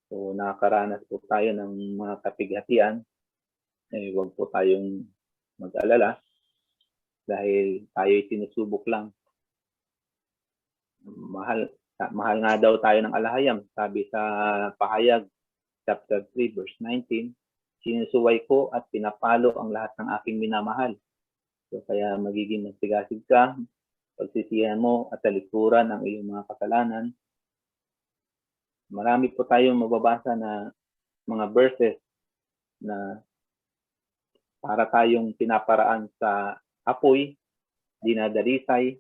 so nakakaranas po tayo ng mga kapighatian, huwag po tayong mag-alala dahil tayo'y sinusubok lang. Mahal nga daw tayo ng alahayam. Sabi sa Pahayag chapter 3 verse 19, sinusuway ko at pinapalo ang lahat ng aking minamahal. So kaya magiging magsigasig ka, pagsisihan mo at talikuran ang iyong mga kasalanan. Marami po tayong mababasa na mga verses na para tayong pinaparaan sa apoy, dinadalisay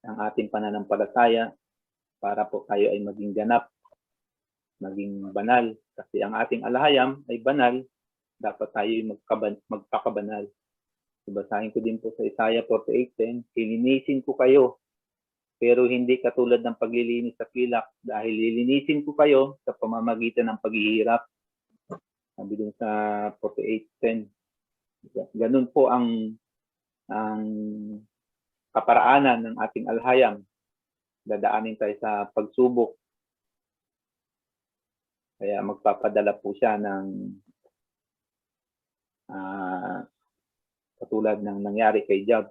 ang ating pananampalataya para po tayo ay maging ganap, maging banal. Kasi ang ating alahayam ay banal, dapat tayo ay magpakabanal. Basahin ko din po sa Isaiah 48:10, lilinisin ko kayo, pero hindi katulad ng paglilinis sa kilak, dahil lilinisin ko kayo sa pamamagitan ng paghihirap. Sabi din sa 48:10. Ganun po ang kaparaanan ng ating alahayam. Dadaanin tayo sa pagsubok. Kaya magpapadala po siya ng katulad ng nangyari kay Job,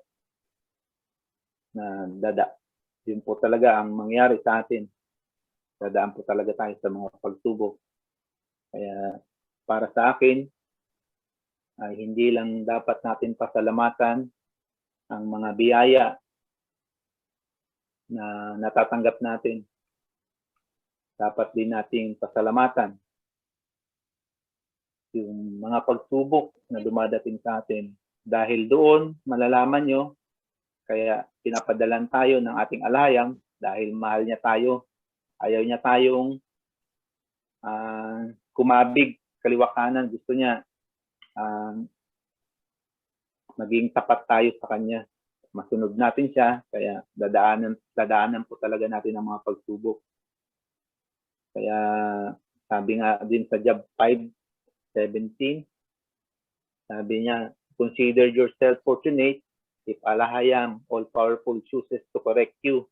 na yun po talaga ang mangyari sa atin. Dadaan po talaga tayo sa mga pagsubok. Kaya para sa akin, ay hindi lang dapat natin pasalamatan ang mga biyaya na natatanggap natin. dapat din nating pasalamatan yung mga pagsubok na dumadating sa atin. Dahil doon, malalaman nyo, kaya pinapadalan tayo ng ating alahayam dahil mahal niya tayo. Ayaw niya tayong kumabig kaliwa kanan. Gusto niya maging tapat tayo sa kanya. Masunod natin siya, kaya dadaanan po talaga natin ang mga pagsubok. Kaya sabi nga din sa Job 5:17, sabi niya, consider yourself fortunate if Alahayam, all-powerful, chooses to correct you.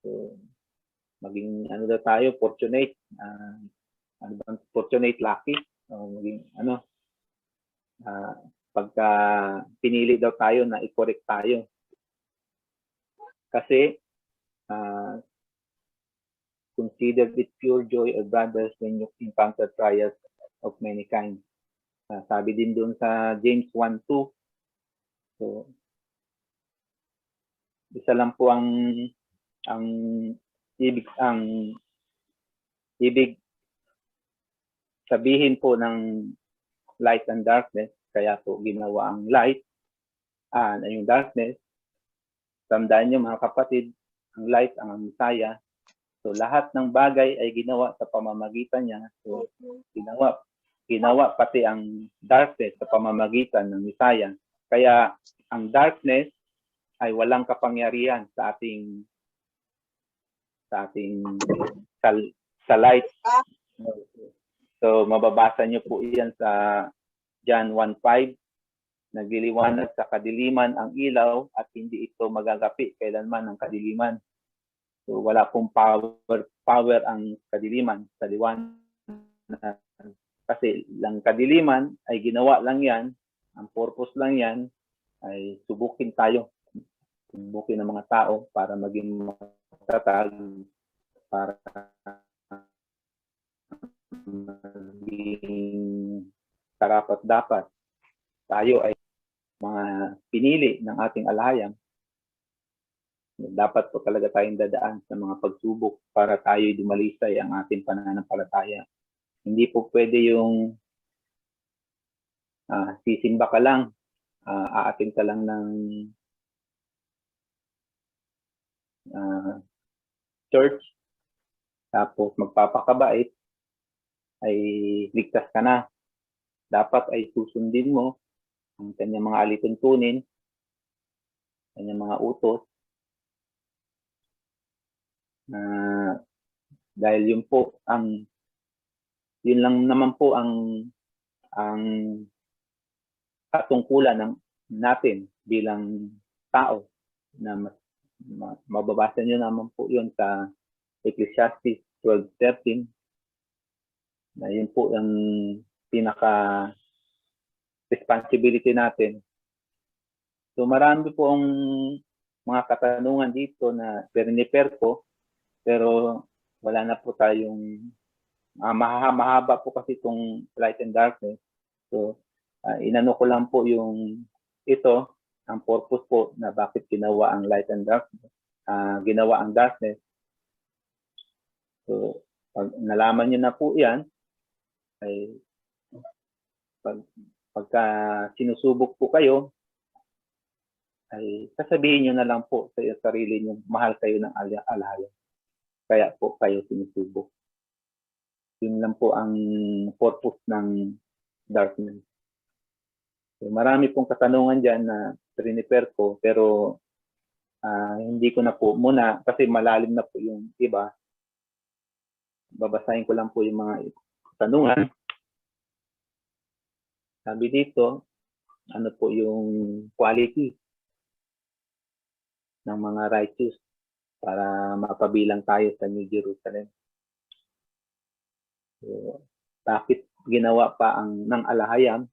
So, maging ano daw tayo, fortunate. Ano bang fortunate, lucky? Maging ano, pagka pinili daw tayo na i-correct tayo. Kasi, consider it pure joy, or brothers, when you encounter trials of many kinds. Sabi din doon sa James 1:2. So, isa lang po ang ibig sabihin po ng light and darkness. Kaya po ginawa ang light, yung darkness. Tandaan niyo mga kapatid, ang light ang Messiah. So lahat ng bagay ay ginawa sa pamamagitan niya. So ginawa pati ang darkness sa pamamagitan ng Messiah. Kaya ang darkness ay walang kapangyarihan sa light. So mababasa niyo po iyan sa John 1:5. Nagliliwanag sa kadiliman ang ilaw at hindi ito magagapi kailanman ng kadiliman. So wala pong power ang kadiliman sa liwanag. Kasi lang kadiliman ay ginawa lang yan, ang purpose lang yan ay subukin tayo. Subukin ng mga tao para maging matatag, para maging karapat-dapat. Tayo ay mga pinili ng ating alahayam. Dapat po talaga tayong dadaan sa mga pagsubok para tayo dumalisay ang ating pananampalataya. Hindi po pwede yung sisimba ka lang, aating ka lang ng church, tapos magpapakabait, ay ligtas ka na. Dapat ay susundin mo ang kanyang mga alituntunin, kanyang mga utos, dahil yun lang naman po ang katungkulan natin bilang tao, na mababasa nyo naman po yun sa Ecclesiastes 12:13, na yun po ang pinaka responsibility natin. So marami po ang mga katanungan dito na periniper ko, pero wala na po tayong mahaba po kasi itong light and darkness. So inano ko lang po yung ito, ang purpose po na bakit ginawa ang light and darkness, ginawa ang darkness. So pag nalaman niyo na po yan, ay pagka sinusubok po kayo, ay sasabihin nyo na lang po sa sarili nyo, mahal kayo ng alahayam. Kaya po kayo sinusubok. Yun lang po ang purpose ng darkness. So, marami pong katanungan dyan na priniper ko, pero hindi ko na po muna, kasi malalim na po yung iba. Babasahin ko lang po yung mga katanungan. Sabi dito, ano po yung quality ng mga righteous para mapabilang tayo sa New Jerusalem. So, bakit ginawa pa ng alahayam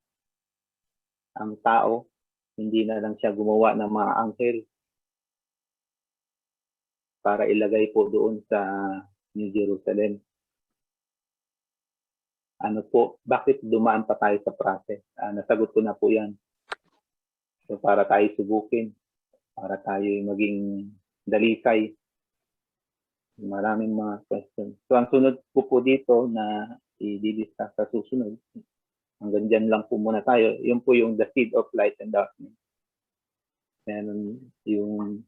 ang tao, hindi na lang siya gumawa ng mga anghel para ilagay po doon sa New Jerusalem? Ano po, bakit dumaan pa tayo sa process? Nasagot ko na po yan. So para tayo subukin, para tayo maging dalisay. Maraming mga questions. So, ang sunod ko po dito na i-discuss sa susunod, hanggang dyan lang po muna tayo. Yun po yung the seed of light and darkness. And yung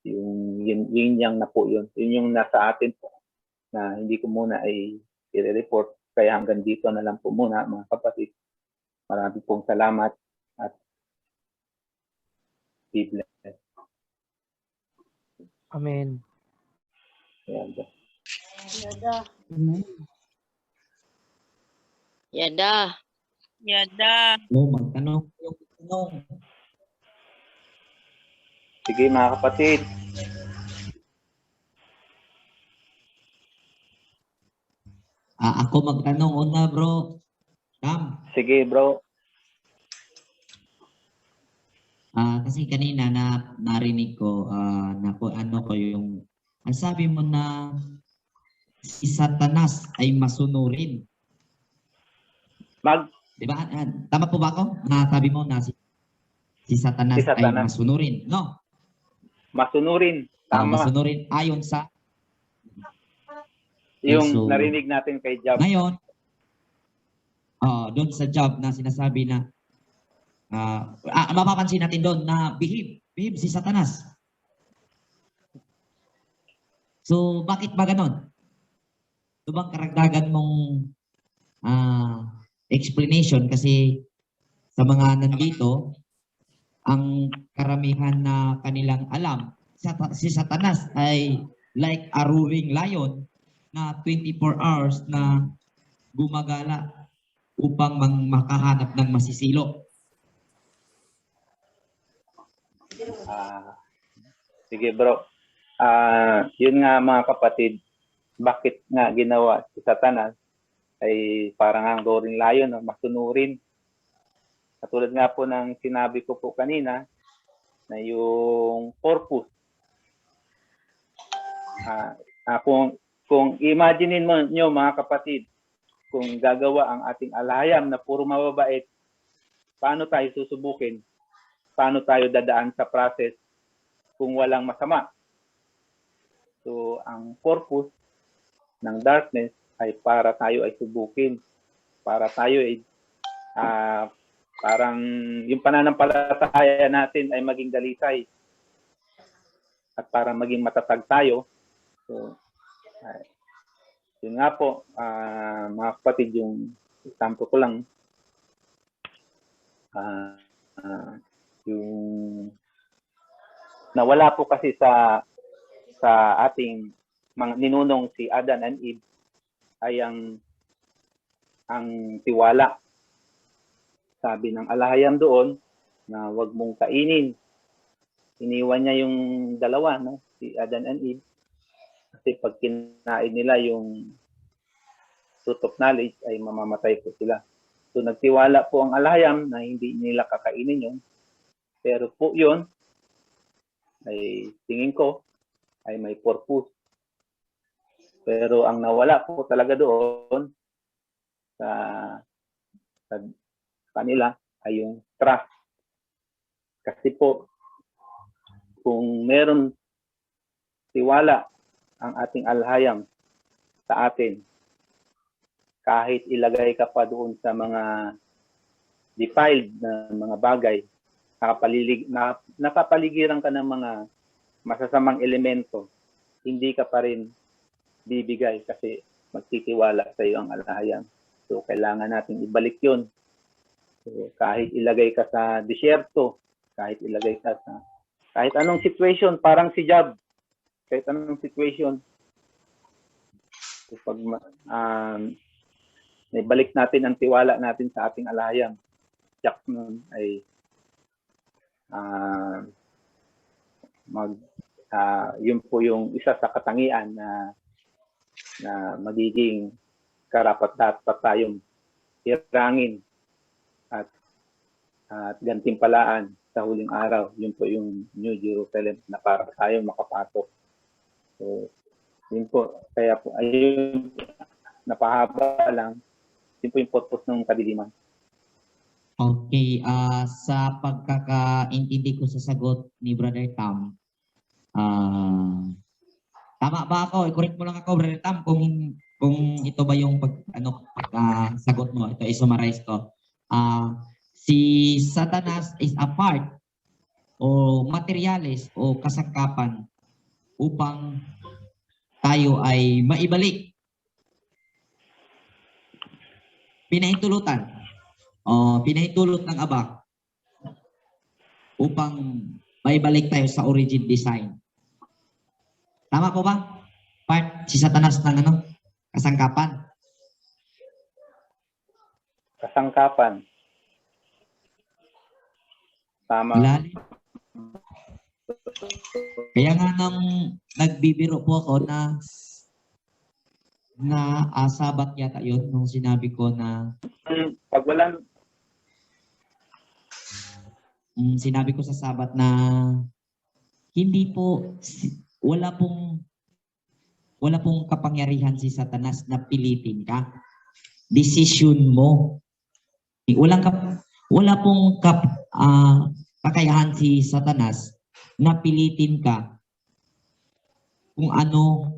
yin yang na po yun. Yun yung nasa atin po na hindi ko muna ay i-report. Kaya hanggang dito na lang po muna mga kapatid. Marami pong salamat at be blessed. Amen. Ayan. Yada. Yada. Yada. Magtanong yung tanong. Sige mga kapatid. Ako magtanong una, bro. Tam. Sige bro. Kasi kanina narinig ko ano ko yung ang sabi mo na si Satanas ay masunurin. Di ba? Tama po ba ako? Sabi mo na si Satanas ay masunurin, no? Masunurin. Tama. Masunurin ayon sa Yung so, narinig natin kay Job. Ngayon, doon sa Job na sinasabi na mapapansin natin doon na behave si Satanas. So, bakit ba ganon? Ito bang karagdagan mong explanation? Kasi sa mga nandito, ang karamihan na kanilang alam, si Satanas ay like a roaring lion na 24 hours na gumagala upang makahanap ng masisilo. Sige bro. Yun nga mga kapatid, bakit nga ginawa si Satanas ay parang ang roaring lion, masunurin. Katulad nga po ng sinabi ko po kanina na yung purpose. Kung imaginein mo nyo mga kapatid, kung gagawa ang ating alahayam na puro mababait, paano tayo susubukin? Paano tayo dadaan sa process kung walang masama? So, ang purpose ng darkness ay para tayo ay subukin. Para tayo ay parang yung pananampalataya natin ay maging dalisay. At para maging matatag tayo. So, yun nga po, mga kapatid, yung example ko lang, yung nawala po kasi sa ating mga ninunong si Adan and Eve ay ang tiwala. Sabi ng alahayam doon na wag mong kainin. Iniwan niya yung dalawa, no? Si Adan and Eve. Kasi pag kinain nila yung fruit of knowledge ay mamamatay po sila. So nagtiwala po ang alahayam na hindi nila kakainin yun. Pero po yun ay tingin ko ay may purpose. Pero ang nawala po talaga doon sa kanila ay yung trust. Kasi po kung meron tiwala ang ating alahayam sa atin, kahit ilagay ka pa doon sa mga defiled na mga bagay, nakapaligiran ka ng mga masasamang elemento, hindi ka pa rin bibigay kasi magtitiwala sa iyo ang alahayam. So, kailangan natin ibalik yun. So, kahit ilagay ka sa disyerto, kahit ilagay ka sa kahit anong situation, parang si Job, kahit anong situation, so, pag naibalik natin ang tiwala natin sa ating alahayam, Jack nun ay yun po yung isa sa katangian na magiging karapat-dapat tayong hirangin at gantimpalaan sa huling araw. Yun po yung New Jerusalem na para tayong makapasok. So, yun po. Kaya po, ayun, napahaba lang. Yun po yung purpose ng kadiliman. Okay. Sa pagkakaintindi ko sa sagot ni Brother Tam, Tama ba ako? I-correct mo lang ako, Brother Tam, kung ito ba yung sagot mo. Ito, i-summarize ko. Si Satanas is a part o materyales o kasangkapan upang tayo ay maibalik. Pinahintulutan. Pinahintulot ng Aba upang maibalik tayo sa origin design. Tama po ba? Part si Satanas ng kasangkapan. Kasangkapan. Tama. Lalim. Kaya nga nang nagbibiro po ako na Sabat yata yun nung sinabi ko na Pag walang sinabi ko sa Sabat na hindi po wala pong kapangyarihan si Satanas na pilitin ka. Decision mo. Wala pong kakayahan si Satanas na pilitin ka kung ano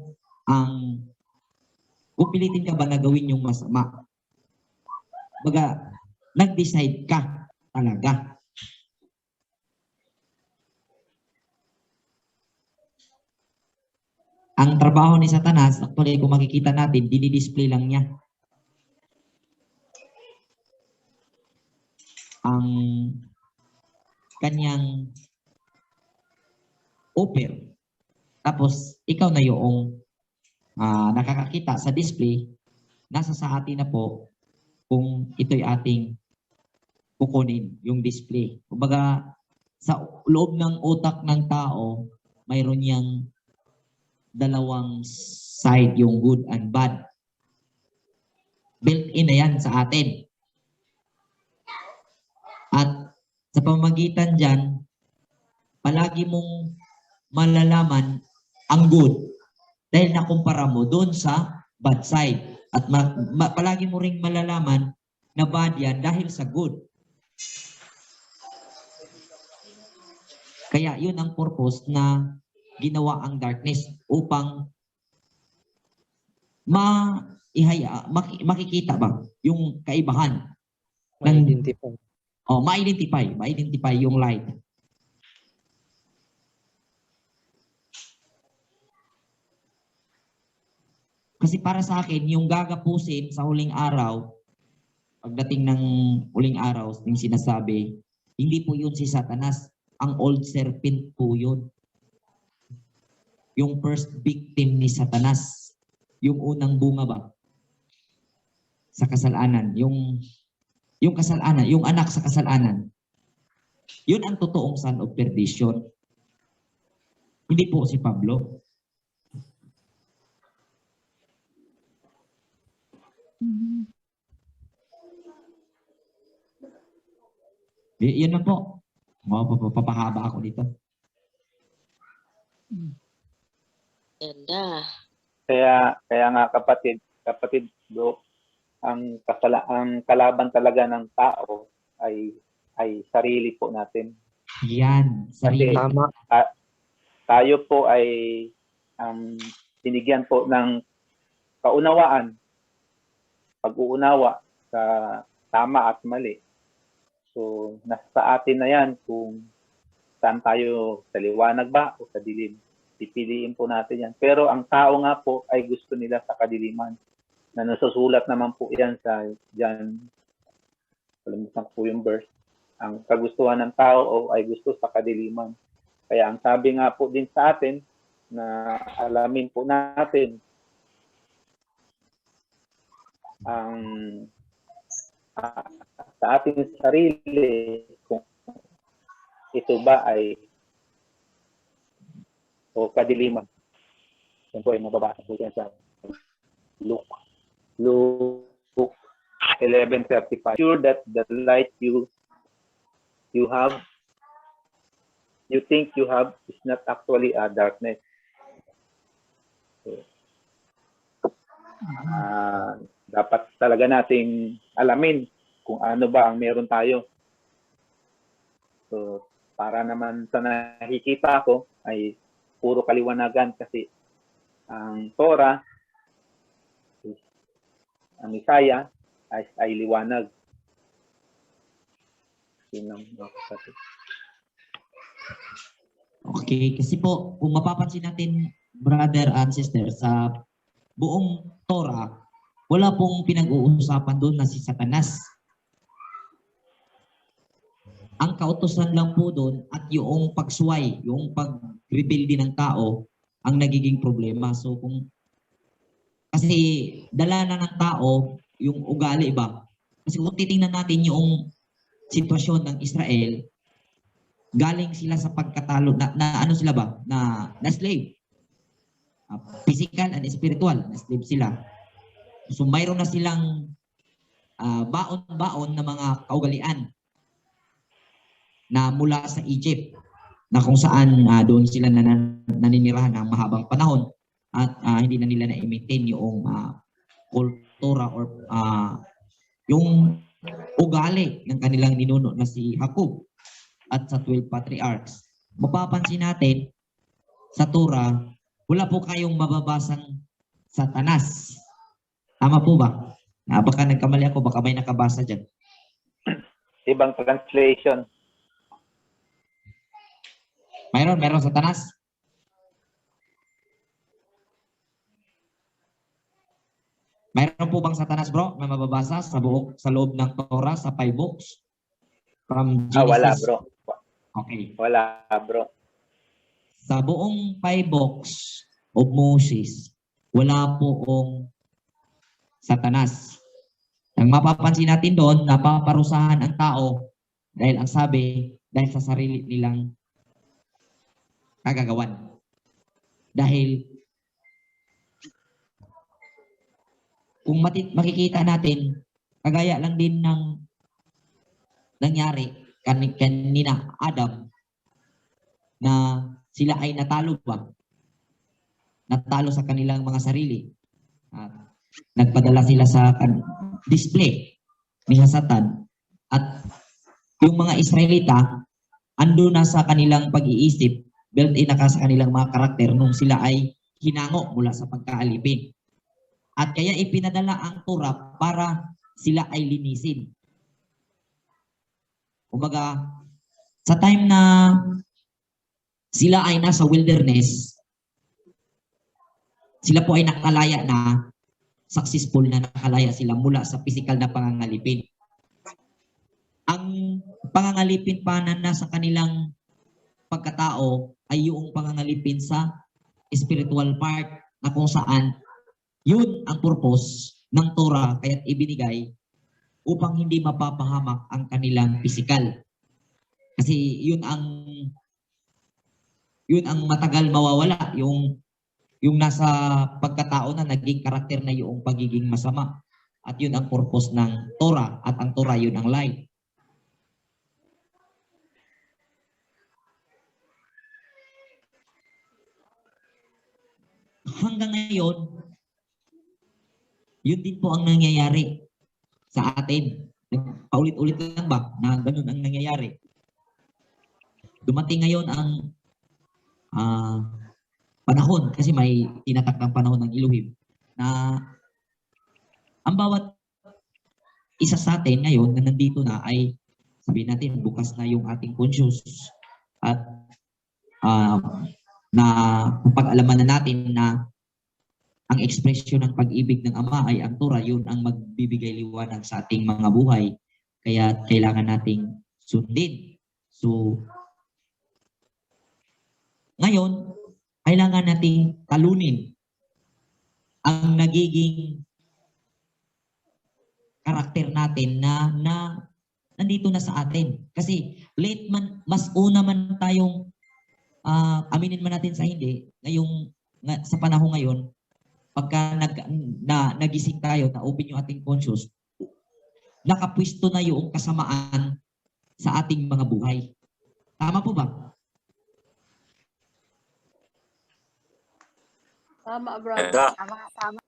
kung pilitin ka ba na gawin yung masama. Baga, nag-decide ka talaga. Ang trabaho ni Satanas, actually kung makikita natin, dinidisplay lang niya ang kanyang offer. Tapos, ikaw na yung nakakakita sa display, nasa sa atin na po kung ito'y ating kukunin, yung display. Kumbaga, sa loob ng utak ng tao, mayroon niyang dalawang side, yung good and bad. Built-in na yan sa atin. At sa pamagitan dyan, palagi mong malalaman ang good dahil nakumpara mo doon sa bad side. At palagi mo ring malalaman na bad yan dahil sa good. Kaya yun ang purpose na ginawa ang darkness upang makikita ba yung kaibahan Ma-identify. ma-identify yung light. Kasi para sa akin, yung gagapusin sa huling araw, pagdating ng huling araw, yung sinasabi, hindi po yun si Satanas. Ang old serpent po yun. Yung first victim ni Satanas. Yung unang bunga ba? Sa kasalanan. Yung kasalanan, yung anak sa kasalanan. Yun ang totoong son of perdition. Hindi po si Pablo. Yun na po. Papahaba ako dito. Ganda. kaya nga kapatid bro, ang kalaban talaga ng tao ay sarili po natin. Yan. Sarili. Tama. Tayo po ay binigyan po ng kaunawaan, pag-uunawa sa tama at mali. So, nasa atin na yan kung saan tayo, sa liwanag ba o sa dilim. Pipiliin po natin yan. Pero ang tao nga po ay gusto nila sa kadiliman. Na nasusulat naman po yan sa dyan. Kalimutan ko po yung verse. Ang kagustuhan ng tao ay gusto sa kadiliman. Kaya ang sabi nga po din sa atin na alamin po natin ang sa ating sarili kung ito ba ay o kadiliman. Yan po ay mababasa po yan sa Luke 11:35. Sure that the light you think you have is not actually a darkness. So, dapat talaga nating alamin kung ano ba ang meron tayo. So, para naman sa nakikita ko ay puro kaliwanagan kasi ang Torah, ang Isaiah, ay liwanag. Okay, kasi po, kung mapapansin natin, brother and sister, sa buong Torah, wala pong pinag-uusapan doon na si Satanas. Ang kautusan lang po doon at yung pagsuway, yung pag-rebuild din ng tao, ang nagiging problema. So kasi dala na ng tao yung ugali ba? Kasi kung titingnan natin yung sitwasyon ng Israel, galing sila sa pagkatalo na ano sila ba? Na slave. Physical and spiritual na slave sila. So mayroon na silang baon-baon na mga kaugalian na mula sa Egypt na kung saan doon sila naninirahan ng mahabang panahon at hindi na nila na-maintain yung kultura or yung ugali ng kanilang ninuno na si Jacob at sa 12 patriarchs. Mapapansin natin sa Torah, wala po kayong mababasang Satanas. Tama po ba? Baka nagkamali ako, baka may nakabasa dyan. Ibang translation. Mayroon Satanas? Mayroon po bang Satanas, bro? May mababasa sa loob ng Torah sa 5 books? From Genesis. Wala, bro. Okay. Wala, bro. Sa buong 5 books of Moses, wala poong Satanas. Ang mapapansin natin doon, napaparusahan ang tao dahil ang sabi, dahil sa sarili nilang kagagawan. Dahil kung makikita natin, kagaya lang din ng nangyari kanina Adam na sila ay natalo ba? Natalo sa kanilang mga sarili. At nagpadala sila sa display ni Satan. At yung mga Israelita, ando na sa kanilang pag-iisip, built-in na sa kanilang mga karakter nung sila ay hinango mula sa pagkaalipin. At kaya ipinadala ang Torah para sila ay linisin. Kumbaga, sa time na sila ay nasa wilderness, sila po ay nakalaya na, successful na nakalaya sila mula sa physical na pangangalipin. Ang pangangalipin pa na nasa kanilang pagkatao ay yung pangangalipin sa spiritual part na kung saan yun ang purpose ng Torah kaya't ibinigay upang hindi mapapahamak ang kanilang physical. Kasi yun ang matagal mawawala, yung nasa pagkatao na naging karakter na yung pagiging masama. At yun ang purpose ng Torah at ang Torah yun ang light. Hanggang ngayon, yun din po ang nangyayari sa atin. Paulit-ulit lang ba na ganun ang nangyayari? Dumating ngayon ang panahon, kasi may tinatakdang panahon ng Elohim, na ang bawat isa sa atin ngayon na nandito na ay, sabihin natin, bukas na yung ating conscious at na pag-alaman na natin na ang ekspresyon ng pag-ibig ng Ama ay ang Torah, yun ang magbibigay liwanag sa ating mga buhay. Kaya kailangan nating sundin. So, ngayon, kailangan nating talunin ang nagiging karakter natin na nandito na sa atin. Kasi late man, mas una man tayong aminin man natin sa hindi, sa panahon ngayon, pagka nagising tayo, na-open yung ating conscious, nakapwisto na yung kasamaan sa ating mga buhay. Tama po ba? Tama, brother. Tama.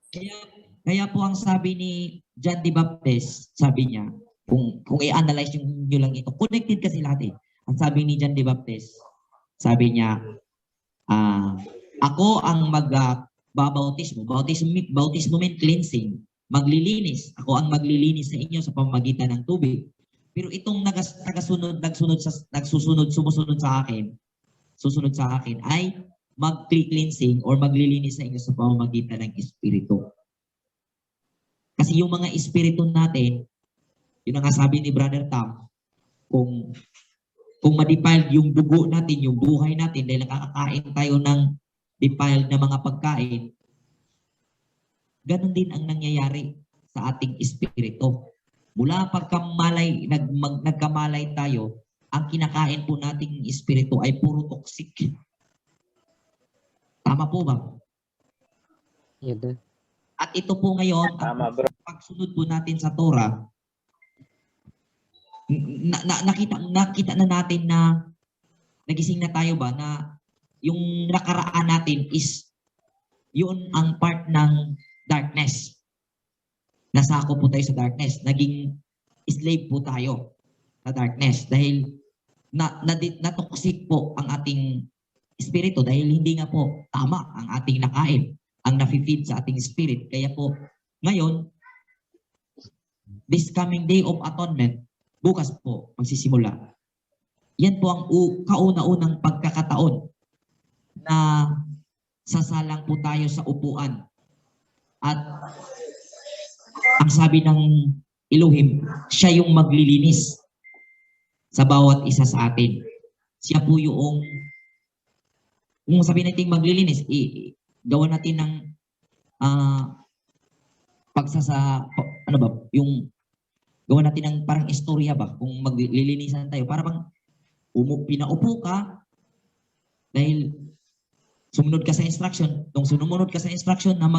Kaya po ang sabi ni John the Baptist, sabi niya, kung i-analyze nyo lang ito, connected kasi lahat eh. Ang sabi ni John the Baptist, sabi niya, ako ang babautismo. Bautismo mean cleansing. Maglilinis. Ako ang maglilinis sa inyo sa pamamagitan ng tubig. Pero itong sumusunod sa akin ay mag-cleansing or maglilinis sa inyo sa pamamagitan ng Espiritu. Kasi yung mga Espiritu natin, yun ang sabi ni Brother Tam, kung ma-defiled yung dugo natin, yung buhay natin, dahil nakakakain tayo ng defiled na mga pagkain, ganon din ang nangyayari sa ating espiritu. Mula pagkamalay, nagkamalay tayo, ang kinakain po nating espiritu ay puro toxic. Tama po ba? Yan. At ito po ngayon, Tama, bro. pagsunod po natin sa Torah, nakita na natin na nagising na tayo ba na yung nakaraan natin is yun ang part ng darkness. Nasako po tayo sa darkness. Naging slave po tayo sa darkness dahil na-toxic po ang ating espiritu dahil hindi nga po tama ang ating nakain, ang nafe-feed sa ating spirit. Kaya po ngayon, this coming day of atonement, bukas po magsisimula. Yan po ang kauna-unang pagkakataon na sasalang po tayo sa upuan. At ang sabi ng Elohim, siya yung maglilinis sa bawat isa sa atin. Siya po yung, kung sabi natin maglilinis, gawa natin ng yung gawa natin ng parang istorya ba, kung maglilinisan tayo, para bang pinaupo ka dahil sumunod ka sa instruction. Kung sumunod ka sa instruction na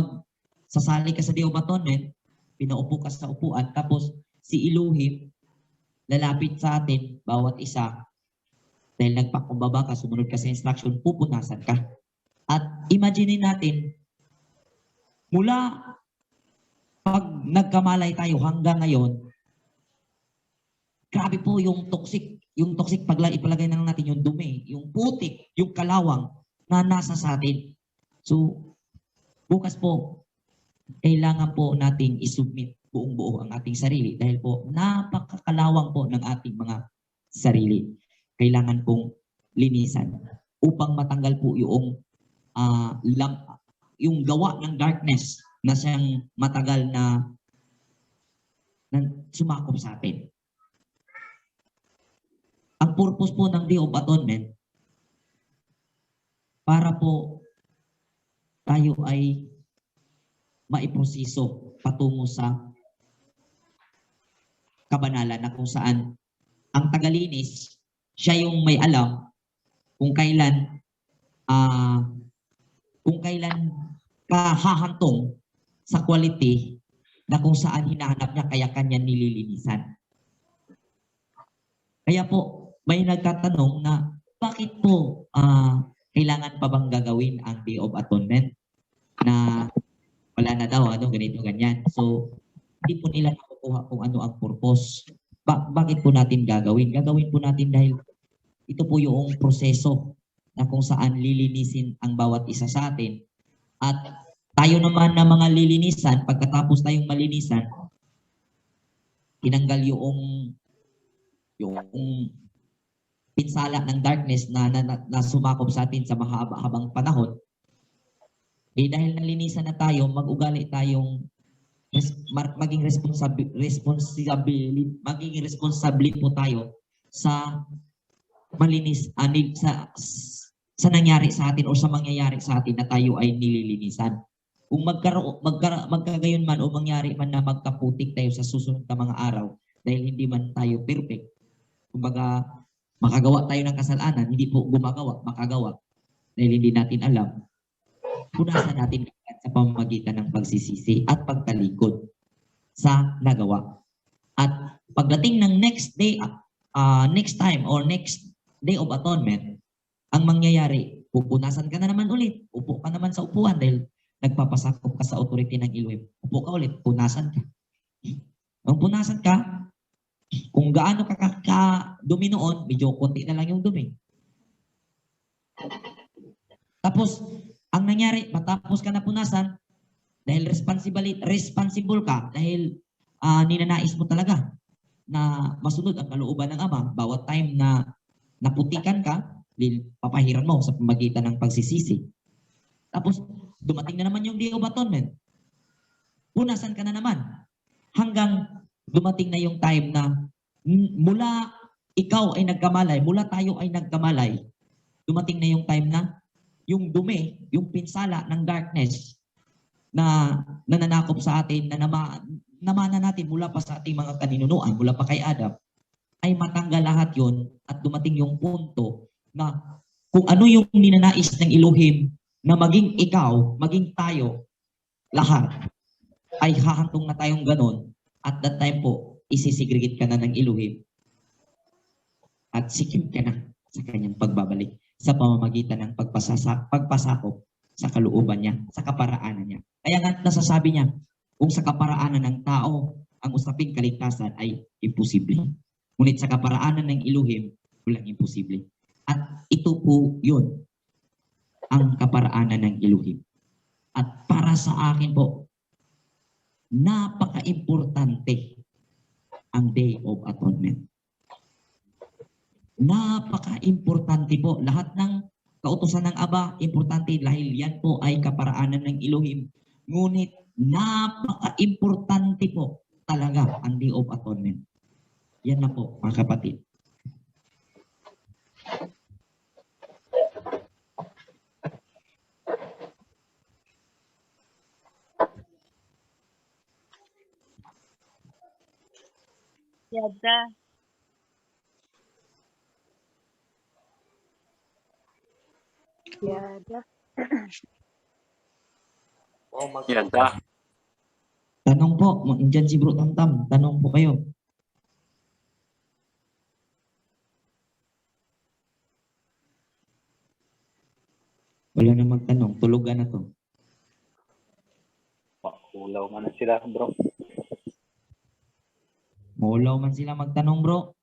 sasali ka sa Day of Atonement, pinaupo ka sa upuan, tapos si Elohim lalapit sa atin, bawat isa, dahil nagpakumbaba ka, sumunod ka sa instruction, pupunasan ka. At imagine natin, mula pag nagkamalay tayo hanggang ngayon, grabe po yung toxic ipalagay na lang natin yung dumi, yung putik, yung kalawang na nasa sa atin. So, bukas po, kailangan po nating isubmit buong buo ang ating sarili dahil po napakakalawang po ng ating mga sarili. Kailangan pong linisan upang matanggal po yung gawa ng darkness na siyang matagal na sumakop sa atin. Ang purpose po ng Day of Atonement, para po tayo ay maiproseso patungo sa kabanalan na kung saan ang tagalinis, siya yung may alam kung kailan ka hahantong sa quality na kung saan hinahanap niya kaya kanya nililinisan. Kaya po, may nagtatanong na bakit po kailangan pa bang gagawin ang Day of Atonement na wala na daw, ganito, ganyan. So, hindi po nila nakukuha kung ano ang purpose. Bakit po natin gagawin? Gagawin po natin dahil ito po yung proseso na kung saan lilinisin ang bawat isa sa atin. At tayo naman na mga lilinisan, pagkatapos tayong malinisan, tinanggal yung pinsala ng darkness na sumakop sa atin sa mahaba-habang panahon. Dahil nalinisan na tayo, mag-ugali tayong maging responsable po tayo sa malinis sa nangyari sa atin o sa mangyayari sa atin na tayo ay nililinisan. Kung magkagayon man o mangyari man na magkaputik tayo sa susunod na mga araw dahil hindi man tayo perfect, kumbaga makagawa tayo ng kasalanan, hindi po makagawa dahil hindi natin alam, punasan natin sa pamamagitan ng pagsisisi at pagtalikod sa nagawa. At pagdating ng next time or next Day of Atonement, ang mangyayari, pupunasan ka na naman ulit. Upo ka naman sa upuan dahil nagpapasakop ka sa authority ng Elohim. Upo ka ulit, punasan ka. Ang punasan ka, kung gaano ka dumi noon, medyo konti na lang yung dumi. Tapos, ang nangyari, matapos ka na punasan, dahil responsible ka, dahil ninanais mo talaga na masunod ang kalooban ng Ama, bawat time na naputikan ka, papahiran mo sa pamagitan ng pagsisisi. Tapos, dumating na naman yung Day of Atonement. Punasan ka na naman. Hanggang dumating na yung time na mula ikaw ay nagkamalay, mula tayo ay nagkamalay, dumating na yung time na yung dumi, yung pinsala ng darkness na nananakop sa atin, na namana natin mula pa sa ating mga kaninunuan, mula pa kay Adam, ay matanggal lahat yon at dumating yung punto na kung ano yung ninanais ng Elohim na maging ikaw, maging tayo, lahat, ay hahantong na tayong ganon. At that time po, isisegregate ka na ng Elohim at sikip ka na sa kanyang pagbabalik sa pamamagitan ng pagpasakop sa kalooban niya, sa kaparaanan niya. Kaya nga nasasabi niya, kung sa kaparaanan ng tao ang usaping kaligtasan ay imposible. Ngunit sa kaparaanan ng Elohim, walang imposible. At ito po yun, ang kaparaanan ng Elohim. At para sa akin po, napaka-importante ang Day of Atonement. Napaka-importante po. Lahat ng kautusan ng Aba, importante dahil yan po ay kaparaanan ng Elohim. Ngunit napaka-importante po talaga ang Day of Atonement. Yan na po, mga kapatid. Yada. Yada. Yada. Tanong po, dyan si Bro Tamtam, tanong po kayo. Wala na magtanong, tulugan na to. Pakulaw nga na sila, bro. Maulaw man sila magtanong, bro.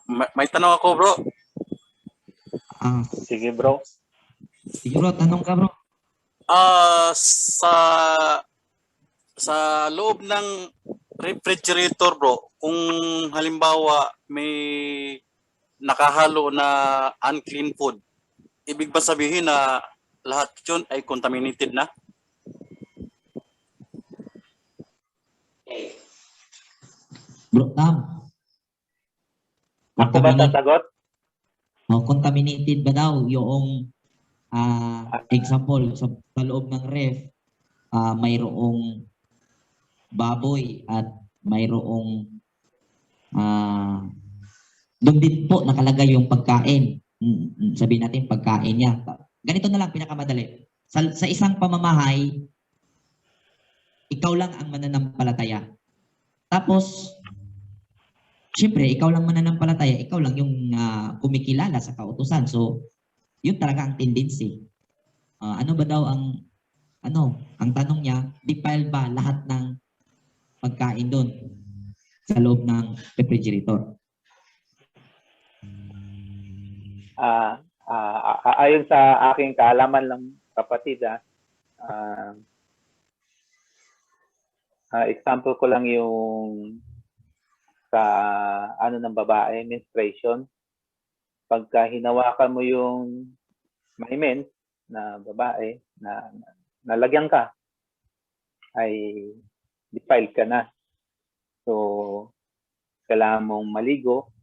May tanong ako, bro. Sige, bro. Sige bro, tanong ka bro. Sa loob ng refrigerator, bro, kung halimbawa may nakahalo na unclean food, ibig ba sabihin na lahat yun ay contaminated na? Bro, Ako ba sasagot? Contaminated ba daw yung example sa loob ng ref, mayroong baboy at mayroong doon din po nakalagay yung pagkain. Sabihin natin pagkain niya. Ganito na lang pinakamadali. Sa isang pamamahay, ikaw lang ang mananampalataya. Tapos, siyempre, ikaw lang mananampalataya, ikaw lang yung kumikilala sa kautusan. So, yun talaga ang tendency. Ano ba daw ang tanong niya, defile ba lahat ng pagkain doon sa loob ng refrigerator? Ayon sa aking kaalaman lang, kapatid, example ko lang yung sa ng babae, menstruation. Pagka hinawakan mo yung may mens na babae na nalagyan ka, ay defiled ka na. So, kailangan mong maligo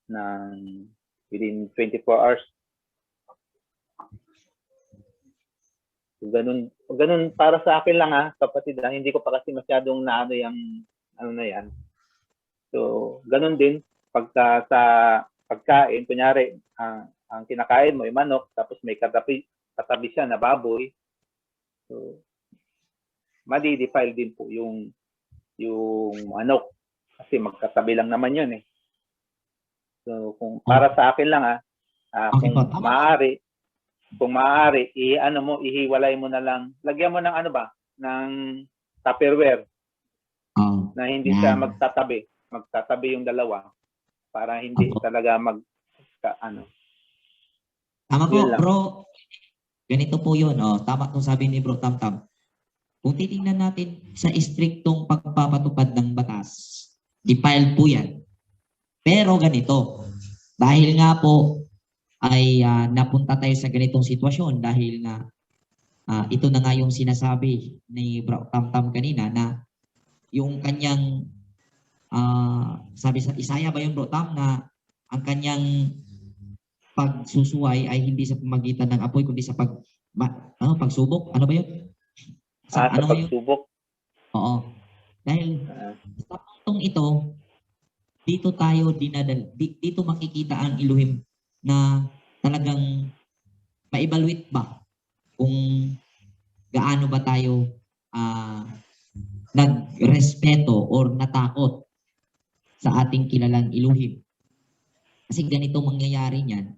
ng within 24 hours. So, ganun para sa akin lang kapatid, hindi ko pa kasi masyadong naano yung na yan. So, ganun din pagka sa pagkain, kunyari, ang kinakain mo ay manok, tapos may katabi siya na baboy. So, madi-defile din po yung manok kasi magkatabi lang naman yun eh. So, kung para sa akin lang kung maaari, ihiwalay mo na lang, lagyan mo ng ng Tupperware na hindi siya magtatabi yung dalawa para hindi talaga ano. Tama po, Yun lang. bro. Ganito po yun. Oh, tama itong sabi ni Bro Tamtam. Kung titingnan natin sa istriktong pagpapatupad ng batas, defiled po yan. Pero ganito, dahil nga po ay napunta tayo sa ganitong sitwasyon dahil nga ito na nga yung sinasabi ni Bro Tamtam kanina na yung kanyang sabi sa Isaya ba yun, Bro Tam, na ang kanyang pagsusuway ay hindi sa pamagitan ng apoy kundi sa pagsubok. Ano ba yun? Sa Ano ba yun? pagsubok. Oo. Dahil sa puntong ito, dito dito makikita ang Elohim na talagang ma-evaluate ba kung gaano ba tayo nagrespeto or natakot sa ating kilalang Elohim. Kasi ganito mangyayari niyan,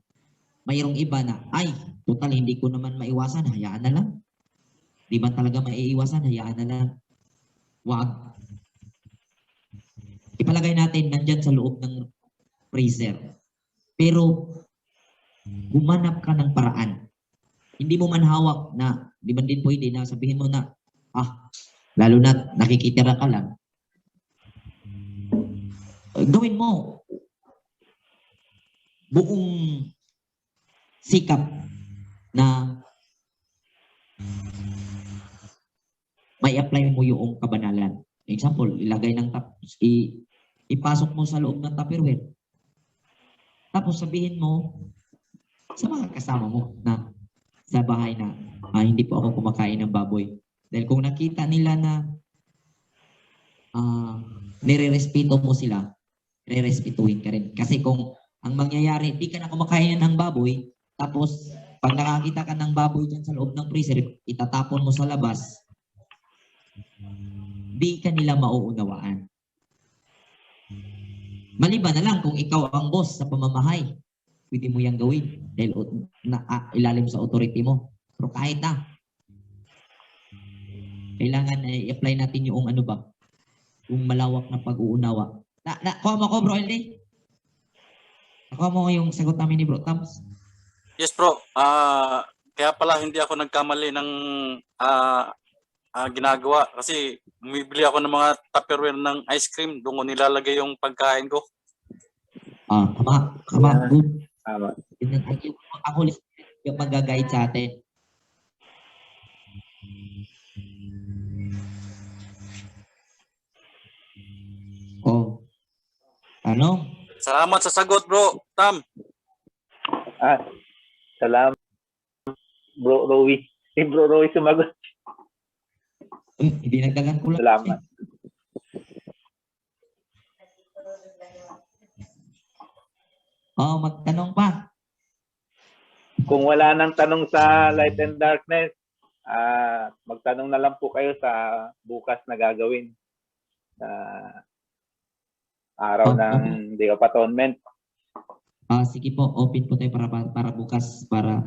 mayroong iba na, ay, total, hindi ko naman maiwasan, hayaan na lang. Di ba talaga maiiwasan, hayaan na lang. Wag. Ipalagay natin nandyan sa loob ng freezer. Pero, humanap ka ng paraan. Hindi mo man hawak na, di ba din pwede na sabihin mo na, lalo na nakikitira ka lang. Gawin mo. Buong sikap na may apply mo yung kabanalan. Example, ilagay ng ipasok mo sa loob ng Tupperware. Tapos sabihin mo sa mga kasama mo na sa bahay na hindi po ako kumakain ng baboy. Dahil kung nakita nila na nire-respeto mo sila, re-respetuhin ka rin. Kasi kung ang mangyayari, di ka na kumakain ng baboy, tapos pag nakakita ka ng baboy dyan sa loob ng freezer, itatapon mo sa labas, di ka nila mauunawaan. Maliban na lang kung ikaw ang boss sa pamamahay, pwede mo yang gawin dahil ilalim sa authority mo. Pero kahit kailangan i-apply natin yung yung malawak na pag-uunawa. Kuha mo ko, Bro Eldy? Nakuha mo yung sagot namin ni Bro Tams? Yes, bro. Kaya pala hindi ako nagkamali ng ginagawa kasi bumibili ako ng mga Tupperware ng ice cream. Doon ko nilalagay yung pagkain ko. Tama. Yeah. Good. Tama. Ako yung mag-guide sa atin. Ano? Salamat sa sagot, bro. Tam. Salamat, Bro Rowie. Si Bro Rowie sumagot. Hindi nagdagan ko lang. Salamat. Magtanong pa. Kung wala nang tanong sa Light and Darkness, magtanong na lang po kayo sa bukas na gagawin sa araw ng Day of Atonement. Sige po, open po tayo para bukas para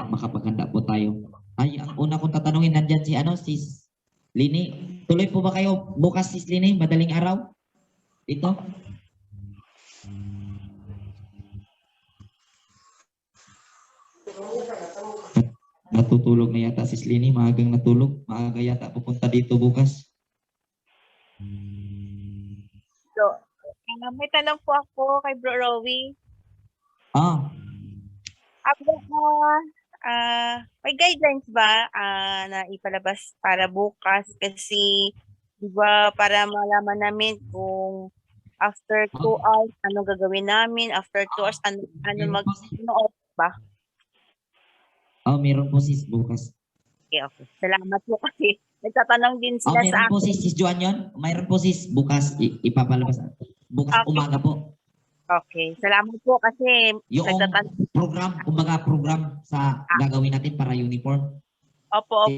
makapaghanda po tayo. Ay, ang una kong tatanungin, nandyan Sis Lini. Tuloy po ba kayo bukas, Sis Lini? Madaling araw? Dito? Natutulog na yata Sis Lini. Maagang natulog. Maaga yata pupunta dito bukas. So, may tanong po ako kay Bro Rowie. May guidelines ba na ipalabas para bukas? Kasi, di ba, para malaman namin kung after 2 hours, ano gagawin namin? After 2 hours, ano ba? Meron po Sis bukas. Okay. Salamat po kasi nagtatanong din sila sa meron po Sis Joan yun. Mayroon po Sis bukas ipapalabas. Bukas umaga po. Okay. Salamat po kasi yung program sa gagawin natin para uniform. Opo.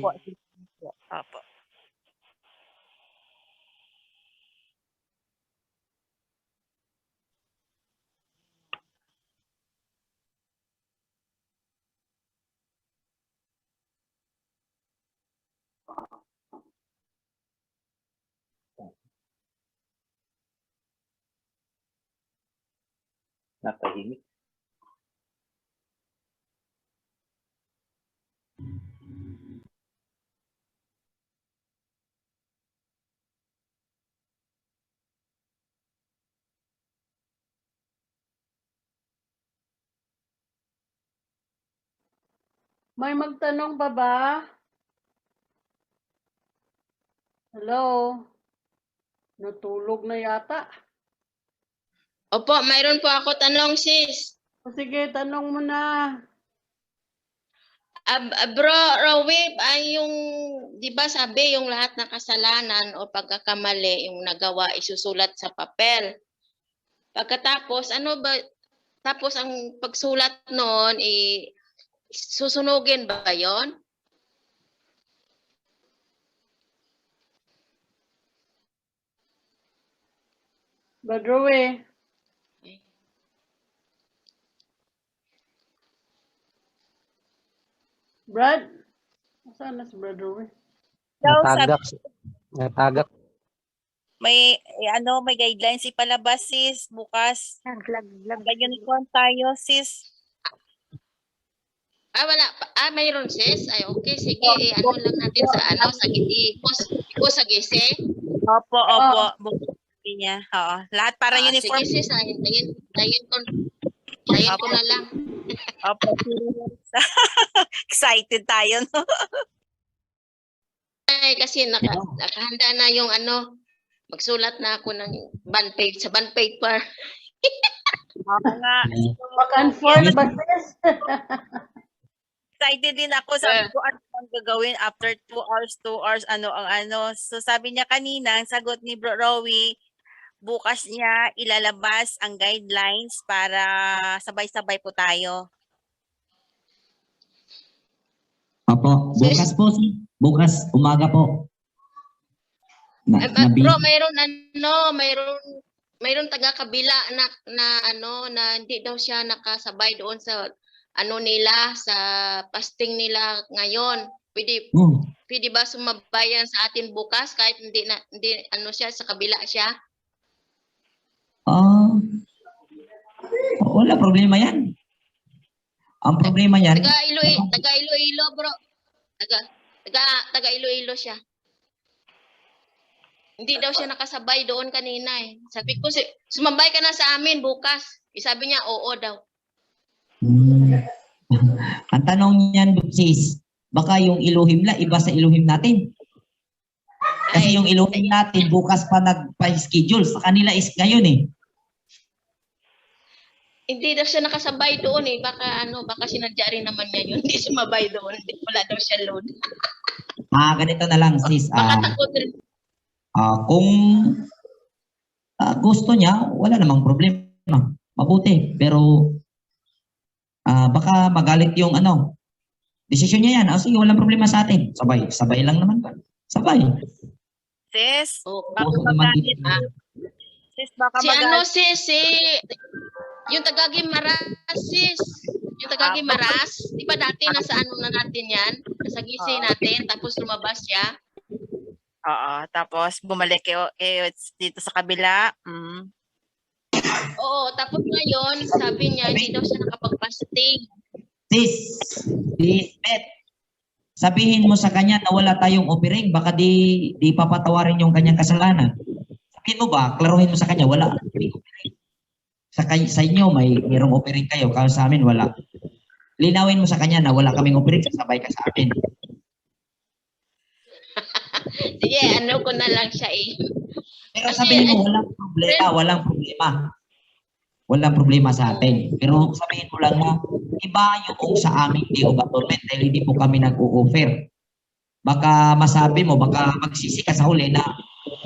Natahimik. May magtanong pa ba? Hello? Natulog na yata. Opo, mayroon po ako tanong, sis. O sige, tanong mo na. Bro, Rawib, ay yung, di ba sabi, yung lahat ng kasalanan o pagkakamali, yung nagawa, isusulat sa papel. Pagkatapos, ano ba, tapos ang pagsulat noon, susunugin ba yon? Brother Rowe. Brad? Saan na si Brother Rowe? Daw, sabi, Natagak. may guidelines ipalabas sis bukas. Naglag-lag. Mag-uniform tayo sis. Wala pa. Mayroon, sis. Ay, okay, sige. Ano lang natin sa sa sa gise. Opo. Bukas niya. Oo. Lahat para uniform. Sige, sis. Hintayin ko na lang. Opo. Excited tayo, no? Ay, kasi nakahanda na yung magsulat na ako ng bond paper. Oo nga. Back and forth ba, sis? Excited din ako. Sabi ko, ano ang gagawin after 2 hours, ano ang ano. So sabi niya kanina, ang sagot ni Bro Rowie, bukas niya ilalabas ang guidelines para sabay-sabay po tayo. Opo, bukas po. Bukas, umaga po. Bro, mayroon taga-kabila na hindi daw siya nakasabay doon sa nila, sa fasting nila ngayon. Pwede ba sumabayan sa atin bukas kahit hindi siya sa kabila siya? Wala problema yan. Ang problema yan. Taga Iloilo, bro. Taga Iloilo siya. Hindi daw siya nakasabay doon kanina eh. Sabi ko, sumabay ka na sa amin bukas. Sabi niya, oo daw. Ang tanong niyan, sis, baka yung Elohim la, iba sa Elohim natin. Kasi yung Elohim natin, bukas pa nagpa-schedule. Sa kanila is ngayon eh. Hindi daw siya nakasabay doon eh. Baka sinadya rin naman niya yun. Hindi sumabay doon. Wala daw siya load. Ganito na lang, sis. Baka takot rin. Kung gusto niya, wala namang problema. Mabuti. Pero baka magalit yung desisyon niya yan. Sige, walang problema sa atin. Sabay lang naman ba? Sabay. Sis, baka Gusto naman magalit. dito. Sis, baka Si magalit. yung taga-Gimaras, sis. Yung taga-Gimaras, di ba dati nasa na natin yan? Nasa gisi natin, tapos lumabas siya. Oo, tapos bumalik kayo dito sa kabila. Oo, tapos ngayon, sabi niya, hindi daw siya nakapag-fasting. Sis, Beth, sabihin mo sa kanya na wala tayong offering, baka di papatawarin yung kanyang kasalanan. Sabihin mo ba, klaruhin mo sa kanya, wala offering. Sa inyo, mayroong offering kayo, kaya sa amin, wala. Linawin mo sa kanya na wala kaming offering, sasabay ka sa amin. Sige, ko na lang siya eh. Pero sabihin mo, walang problema sa atin. Pero sabihin mo lang na, iba yung sa aming Day of Atonement dahil hindi po kami nag-o-offer. Baka masabi mo, baka magsisi ka sa huli na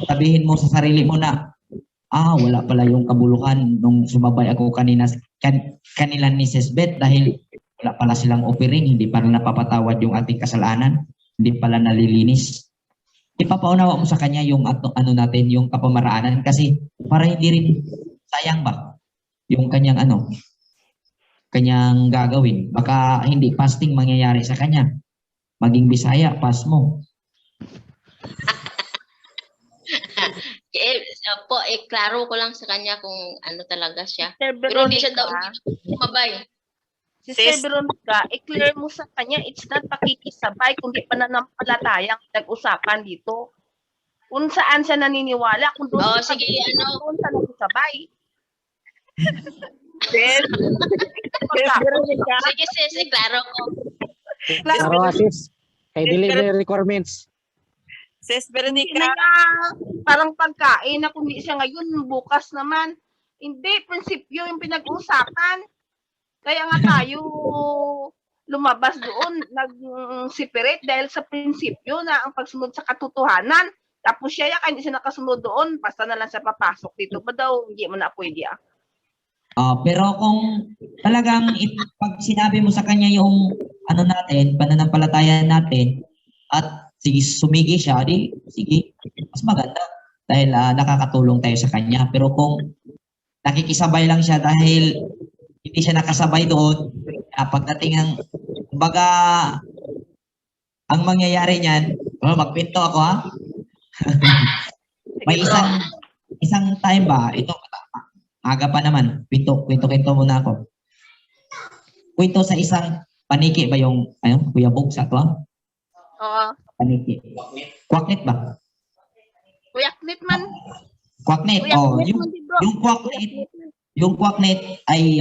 sabihin mo sa sarili mo na, wala pala yung kabuluhan nung sumabay ako kanina ni Sis Beth dahil wala pala silang offering, hindi pala napapatawad yung ating kasalanan, hindi pala nalilinis. Ipapaunawa mo sa kanya yung natin, yung kapamaraanan kasi para hindi rin sayang ba yung kanyang kanyang gagawin. Baka hindi fasting mangyayari sa kanya. Maging Bisaya, pass mo. Klaro ko lang sa kanya kung ano talaga siya. Sister Pero hindi siya Veronica, umabay. Sister Sis. Veronica, i-clear mo sa kanya, it's not pakikisabay, kundi pananampalatayang nag-usapan dito. Kung saan siya naniniwala, kung doon Oh, siya sige, doon siya nag-usabay. Sis. Sis Veronica. Sige sis, klaro ko. Klaro sis. Kay delivery requirements. Sis Hindi Veronica. na nga, parang pagkain na kundi siya ngayon, bukas naman. Hindi, prinsipyo yung pinag-uusapan. Kaya nga tayo lumabas doon, nag-separate dahil sa prinsipyo na ang pagsunod sa katotohanan. Tapos siya, kaya hindi siya nakasunod doon, basta na lang siya papasok dito. Ba daw, hindi mo na pwede Pero kung talagang pag sinabi mo sa kanya yung ano natin, pananampalataya natin, at sige, sumigi siya, di, sige, mas maganda. Dahil nakakatulong tayo sa kanya. Pero kung nakikisabay lang siya dahil hindi siya nakasabay doon, pagdating ng, kumbaga, ang mangyayari niyan, magpinto ako ha. May isang time ba, ito, aga pa naman, kwento muna ako. Kwento sa isang paniki ba yung, Kuya Bog, sa to? Oo. Paniki. Kwaknet ba? Kuyaknit man. Kwaknet, yung kwaknet ay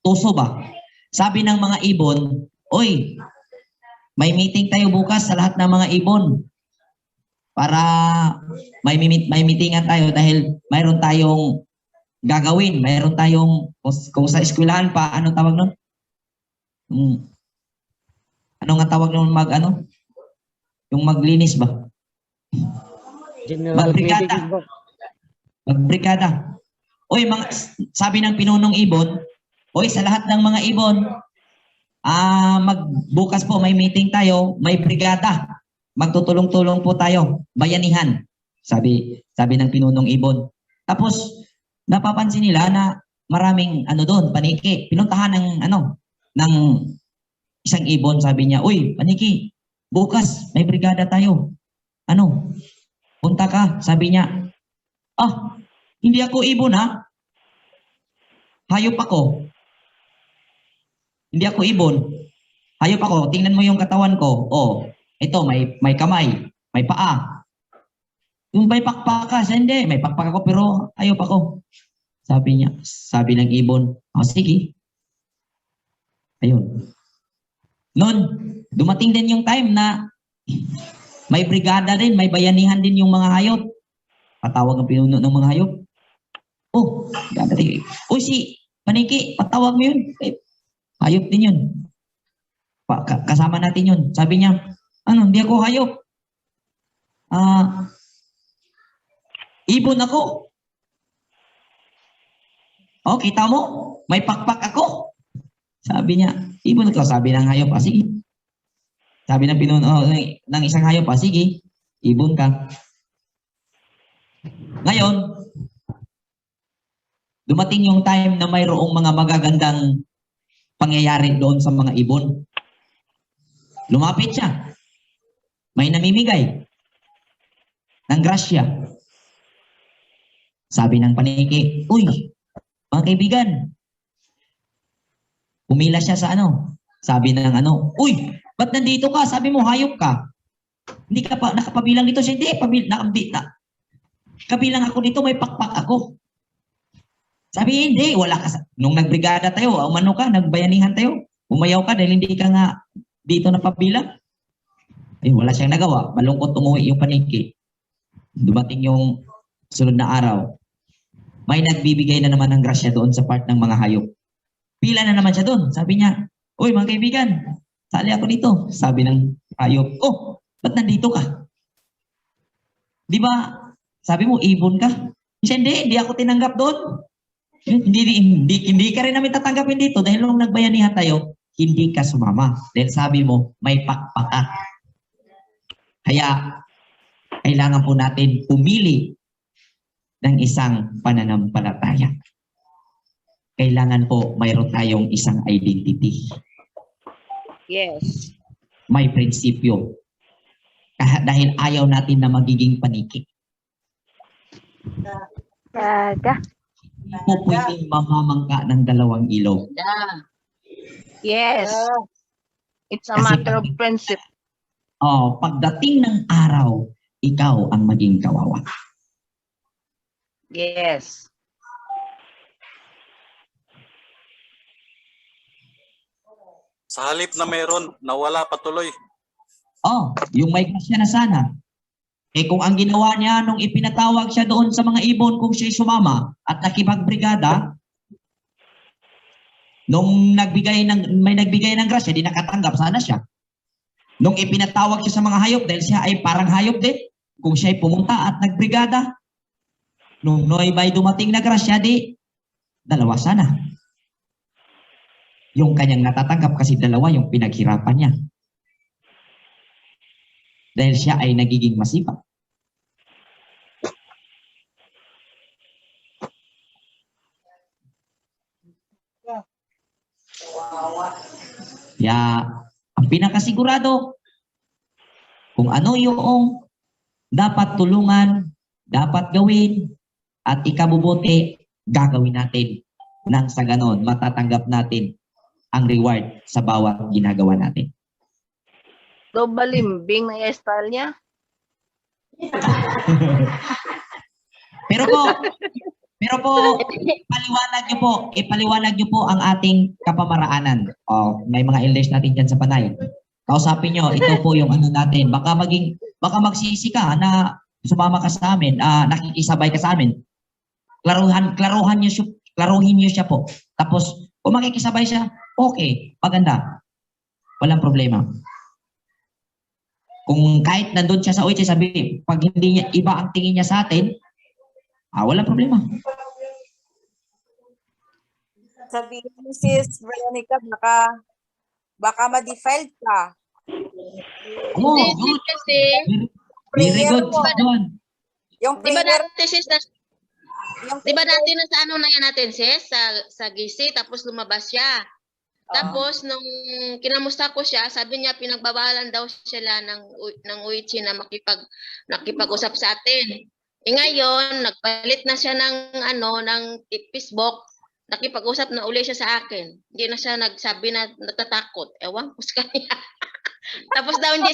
tuso ba? Sabi ng mga ibon, oy, may meeting tayo bukas sa lahat ng mga ibon. Para may meetingan tayo dahil mayroon tayong gagawin. Mayroon tayong, kung sa eskwelahan pa, anong tawag nun? Ano nga tawag nun yung maglinis ba? Magbrigada. Oy, sabi ng pinunong ibon, oy, sa lahat ng mga ibon, magbukas po may meeting tayo, may brigada. Magtutulong-tulong po tayo, bayanihan. Sabi ng pinunong ibon. Tapos napapansin nila na maraming doon, paniki. Pinuntahan ng isang ibon, sabi niya, "Uy, paniki, bukas may brigada tayo. Punta ka," sabi niya. Hindi ako ibon ha. Hayop ako. Hindi ako ibon. Hayop ako. Tingnan mo yung katawan ko. Ito, may kamay, may paa. Yung may pakpak ka, hindi. May pakpak ako pero hayop ako. Sabi ng ibon, sige. Ayun. Noon, dumating din yung time na may brigada din, may bayanihan din yung mga hayop. Patawag ang pinuno ng mga hayop. Si Paniki, patawag mo yun. Hayop din yun. Kasama natin yun. Sabi niya, hindi ako hayop. Ibon ako. Kita mo? May pakpak ako. Sabi niya, ibon ako. Sabi ng hayop, sige. Sabi ng pinuno ng isang hayop, sige, ibon ka. Ngayon, dumating yung time na mayroong mga magagandang pangyayari doon sa mga ibon. Lumapit siya. May namimigay ng grasya. Sabi ng Paniki, "Uy, mga kaibigan." Pumila siya sa Sabi ng "Uy, ba't nandito ka? Sabi mo, hayop ka. Hindi ka pa nakapabilang dito." Siya, "Hindi, kabilang ako dito, may pakpak ako." Sabi, "Hindi, wala ka." Nung nagbrigada tayo, umano ka, nagbayanihan tayo, umayaw ka dahil hindi ka nga dito napabilang. Wala siyang nagawa. Malungkot umuwi yung Paniki. Dumating yung sunod na araw. May nagbibigay na naman ng grasya doon sa part ng mga hayop. Pila na naman siya doon. Sabi niya, "Uy, mga kaibigan, sali ako dito." Sabi ng hayop, "Ba't nandito ka? Di ba, sabi mo, ibon ka?" Siya, hindi ako tinanggap doon. Hindi ka rin namin tatanggapin dito dahil nung nagbayanihan tayo, hindi ka sumama. Dahil sabi mo, may pakpak ka. Kaya, kailangan po natin pumili ng isang pananampalataya. Kailangan po mayroon tayong isang identity. Yes. May prinsipyo. Dahil ayaw natin na magiging Paniki. Daga. Hindi po pwedeng mamamangka ng dalawang ilog. Yes. It's a Kasi matter of pag- principle. Pagdating ng araw, ikaw ang maging kawawa. Yes. Sa halip na meron, nawala patuloy. Yung may grasya na sana. Kung ang ginawa niya nung ipinatawag siya doon sa mga ibon kung siya'y sumama at nakipagbrigada, nung may nagbigay ng grasya, di nakatanggap sana siya. Nung ipinatawag siya sa mga hayop dahil siya ay parang hayop din, kung siya'y pumunta at nagbrigada, nung may dumating na grasya, di dalawa sana. Yung kanyang natatanggap kasi dalawa yung pinaghirapan niya. Dahil siya ay nagiging masipag. Kaya, ang pinakasigurado, kung ano yung dapat tulungan, dapat gawin, at ikabubuti, gagawin natin. Nang sa ganon, matatanggap natin ang reward sa bawat ginagawa natin. Do balimbing na yung style niya? Pero po, ipaliwanag niyo po ang ating kapamaraanan. May mga elders natin dyan sa Panay. Kausapin niyo, ito po yung ano natin. Baka magsisi ka na sumama ka sa amin, nakikisabay ka sa amin. Klaruhin niyo siya po. Tapos, kung makikisabay siya, okay, maganda. Walang problema. Kung kahit nandun siya sa OIC, sabi, pag hindi niya, iba ang tingin niya sa atin, walang problema. Sabi ni Sis Veronica, baka ma-defiled ka. Hindi kasi, Very good. Doon. Yung di ba prayer, dati sis, di ba dati na sa ano na yan natin sis, sa GC, tapos lumabas siya. Tapos, nung kinamusta ko siya, sabi niya, pinagbabalan daw sila ng Uichi na nakipag-usap sa atin. Ngayon, nagpalit na siya ng Facebook, nakipag-usap na uli siya sa akin. Hindi na siya nagsabi na natatakot. Ewan ko sa kanya. Tapos daw, hindi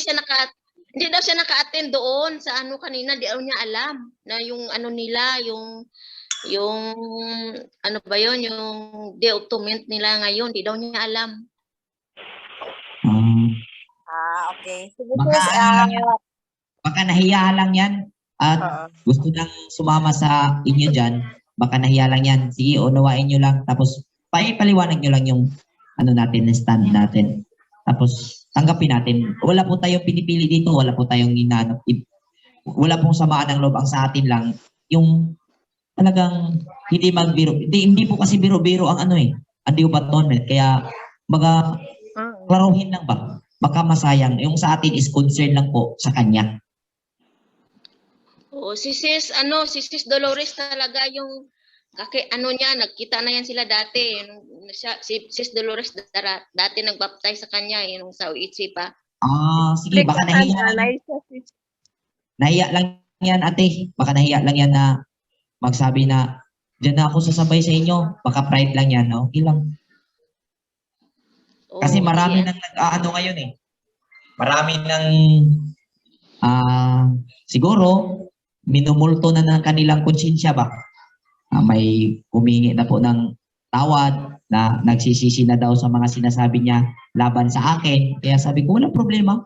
daw siya naka-attend doon sa kanina, hindi daw niya alam na yung nila, yung ano ba yun, yung day of torment nila ngayon, di daw niya alam. okay. Sige, Baka nahiya lang yan at gusto nang sumama sa inyo dyan, baka nahiya lang yan. Sige, unawain nyo lang. Tapos, paliwanag nyo lang yung natin, stand natin. Tapos, tanggapin natin. Wala po tayong pinipili dito, wala po tayong inanap. Wala pong samaan ng loob. Ang sa atin lang, yung talagang hindi magbiro. Hindi po kasi biro-biro ang ang Day of Atonement. Kaya klaruhin lang ba? Baka masayang. Yung sa atin is concern lang po sa kanya. Si Sis Dolores talaga yung niya, nagkita na yan sila dati. Si Sis Dolores dati nagbaptize sa kanya, yung sa Uichi pa. Sige, baka nahiya. Nahiya lang yan, ate. Baka nahiya lang yan na magsabi na, diyan na ako sasabay sa inyo. Baka pride lang yan. Okay lang. Kasi marami nang nag-aano ngayon eh. Marami nang siguro minumulto na ng kanilang konsensya ba? May humingi na po ng tawad na nagsisisi na daw sa mga sinasabi niya laban sa akin. Kaya sabi ko, walang problema.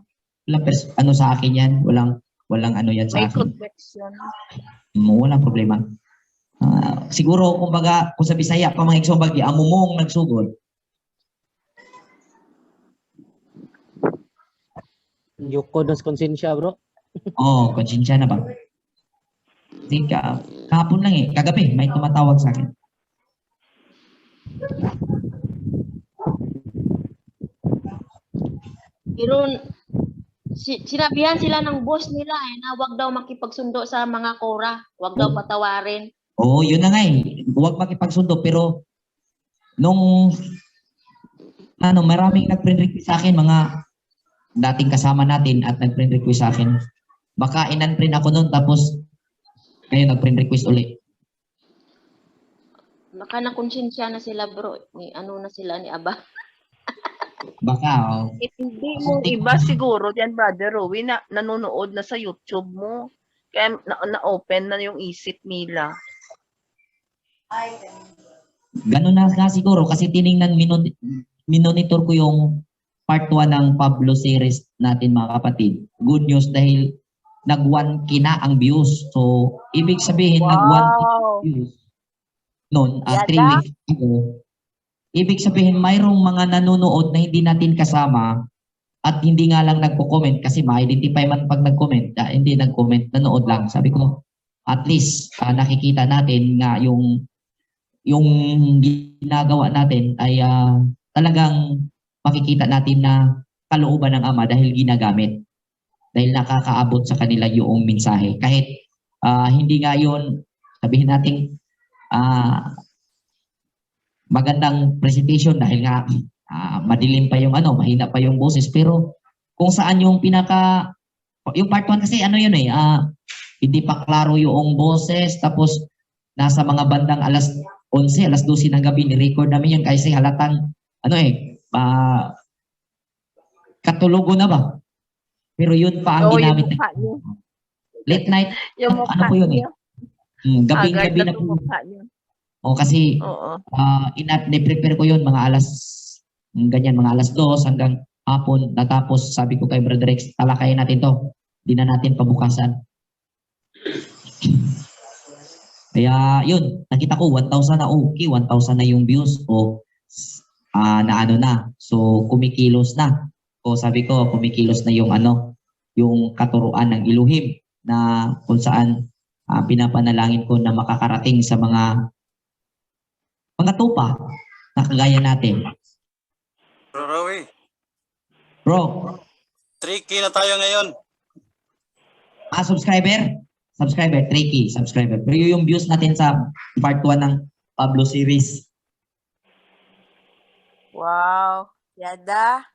Walang sa akin yan. Walang yan sa akin. Walang problema. Siguro, kumbaga, kung sa Bisaya, pamangigso bagi, amumong nagsugod. Yuko dos konsensya, bro. Konsensya na ba? Kahapon lang kagabi, may tumatawag sa akin. Pero sinabihan sila ng boss nila na wag daw makipagsundo sa mga kora, wag daw patawarin. Yun na nga huwag makipagsundo, pero nung maraming nag-friend request sa akin, mga dating kasama natin at nag-friend request sa akin. Baka in-unfriend ako noon, tapos Kayo nag-friend request ulit. Baka nakonsensya na sila bro. Ni ano na sila ni Aba. Baka, oh. Hindi yung iba siguro diyan, Brother Rowie, na nanonood na sa YouTube mo. Kaya na-open na yung isip nila. Ganun na nga siguro kasi tiningnan, minonitor ko yung part 1 ng Pablo series natin mga kapatid. Good news dahil nag 1K na ang views. So, ibig sabihin nag 1K Wow! views noon, 3 Yada. weeks ago. Ibig sabihin mayroong mga nanonood na hindi natin kasama at hindi nga lang nagko-comment kasi ma-identify man pag nag-comment, hindi nag-comment, nanood lang. Sabi ko, at least nakikita natin nga yung ginagawa natin ay talagang makikita natin na kalooban ng Ama dahil ginagamit. Dahil nakakaabot sa kanila yung mensahe. Kahit hindi nga yun, sabihin natin, magandang presentation dahil nga madilim pa yung mahina pa yung boses. Pero kung saan yung yung part 1 kasi yun hindi pa klaro yung boses. Tapos nasa mga bandang alas 11, alas 12 ng gabi ni-record namin yun kasi halatang katulugo na ba? Pero yun pa ang Oo, yung ginamit. mukha niyo. Late night, Yung mukha ano po yun niyo. Gabi-gabi Agad na na po. mukha niyo. O kasi Oo. ni-prepare ko yun mga mga alas 2 hanggang hapon. Natapos sabi ko kay Brother Rex, talakayin natin to. Hindi na natin pabukasan. Kaya yun, nakita ko 1,000 na okay, 1,000 na yung views o na. So kumikilos na. O sabi ko kumikilos na yung yung katuruan ng Elohim na kung saan pinapanalangin ko na makakarating sa mga tupa na kagaya natin. Bro Rowie, Bro, 3K na tayo ngayon. subscriber, 3K subscriber. Pero yung views natin sa part 1 ng Pablo series. Wow. Yada.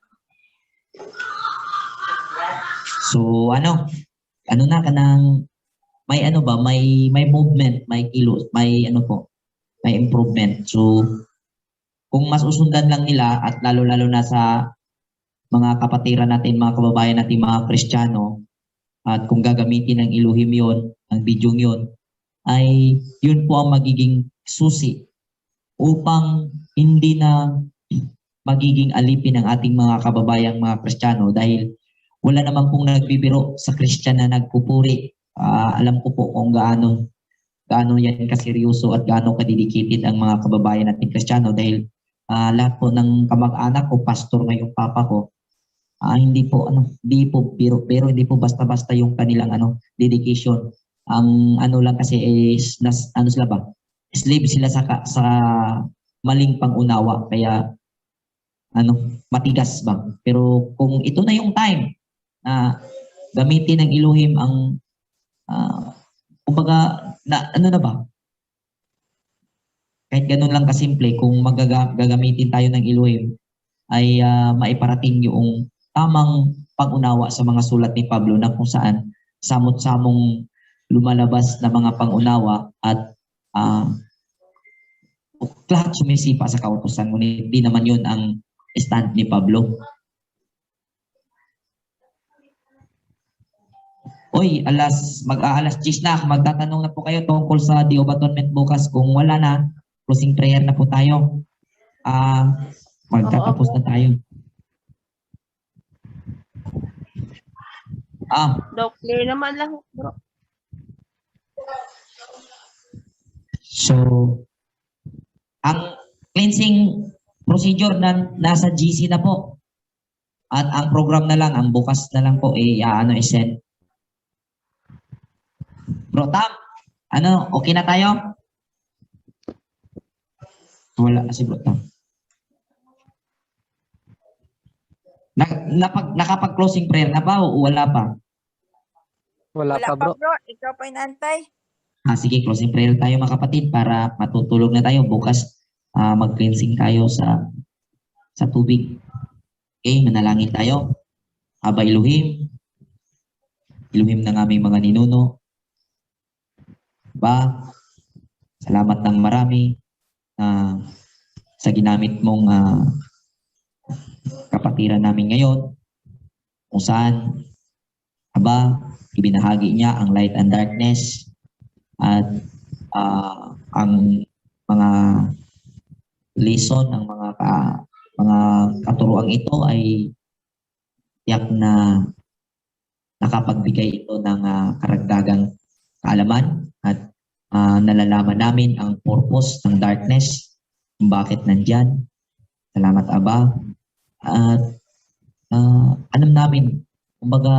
So na kanang may may movement, may kilos, may may improvement. So kung mas usundan lang nila at lalo-lalo na sa mga kapatiran natin, mga kababayan natin, mga Kristiyano, at kung gagamitin ng Elohim yon, ang video yon, ay yun po ang magiging susi upang hindi na magiging alipin ng ating mga kababayang mga Kristiyano dahil wala naman pong nagbibiro sa Christian na nagpupuri. Alam ko po kung gaano yan kaseryoso at gaano kadedicated ang mga kababayan nating Kristiyano dahil lahat po ng kamag-anak ko, pastor na yung papa ko, hindi po biro, pero hindi po basta-basta yung kanilang dedication. Ang lang kasi is sila ba? Slave sila sa maling pangunawa kaya matigas ba. Pero kung ito na yung time na gamitin ng Elohim ang kumbaga na ba? Kahit ganun lang kasimple, kung gagamitin tayo ng Elohim ay maiparating yung tamang pag-unawa sa mga sulat ni Pablo na kung saan samot-samong lumalabas na mga pang-unawa at lahat sumisipa sa kautusan. Ngunit hindi naman yun ang stand ni Pablo. Oy, mag-aalas 10 na. Magtatanong na po kayo tungkol sa Day of Atonement bukas. Kung wala na, closing prayer na po tayo. Magtatapos na tayo. Daw clear naman lahat, bro. So, ang cleansing procedure nasa GC na po. At ang program na lang, ang bukas na lang po, i-send. Bro Tam, okay na tayo? Wala si Bro Tam. Nakapag-closing prayer na ba o wala pa? Wala pa, bro. Ikaw pa inantay. Sige, closing prayer tayo mga kapatid para matutulog na tayo. Bukas mag-cleansing tayo sa tubig. Okay, manalangin tayo. Aba Elohim ng aming mga ninuno. Ba, salamat ng marami sa ginamit mong kapatiran namin ngayon kung saan ibinahagi niya ang light and darkness at ang mga lesson ng mga katuruang ito ay tiyak na nakapagbigay ito ng karagdagang kaalaman at nalalaman namin ang purpose ng darkness, kung bakit nandyan. Salamat Aba. At alam namin, kumbaga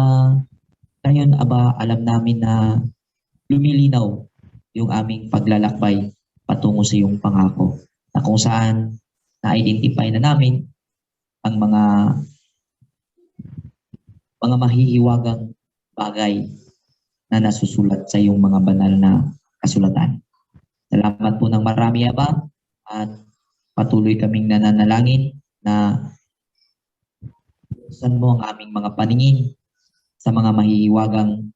ngayon Aba, alam namin na lumilinaw yung aming paglalakbay patungo sa iyong pangako, na kung saan na-identify na namin ang mga mahihiwagang bagay na nasusulat sa iyong mga banal na kasulatan. Salamat po ng marami Aba, at patuloy kaming nananalangin na buksan mo ang aming mga paningin sa mga mahihiwagang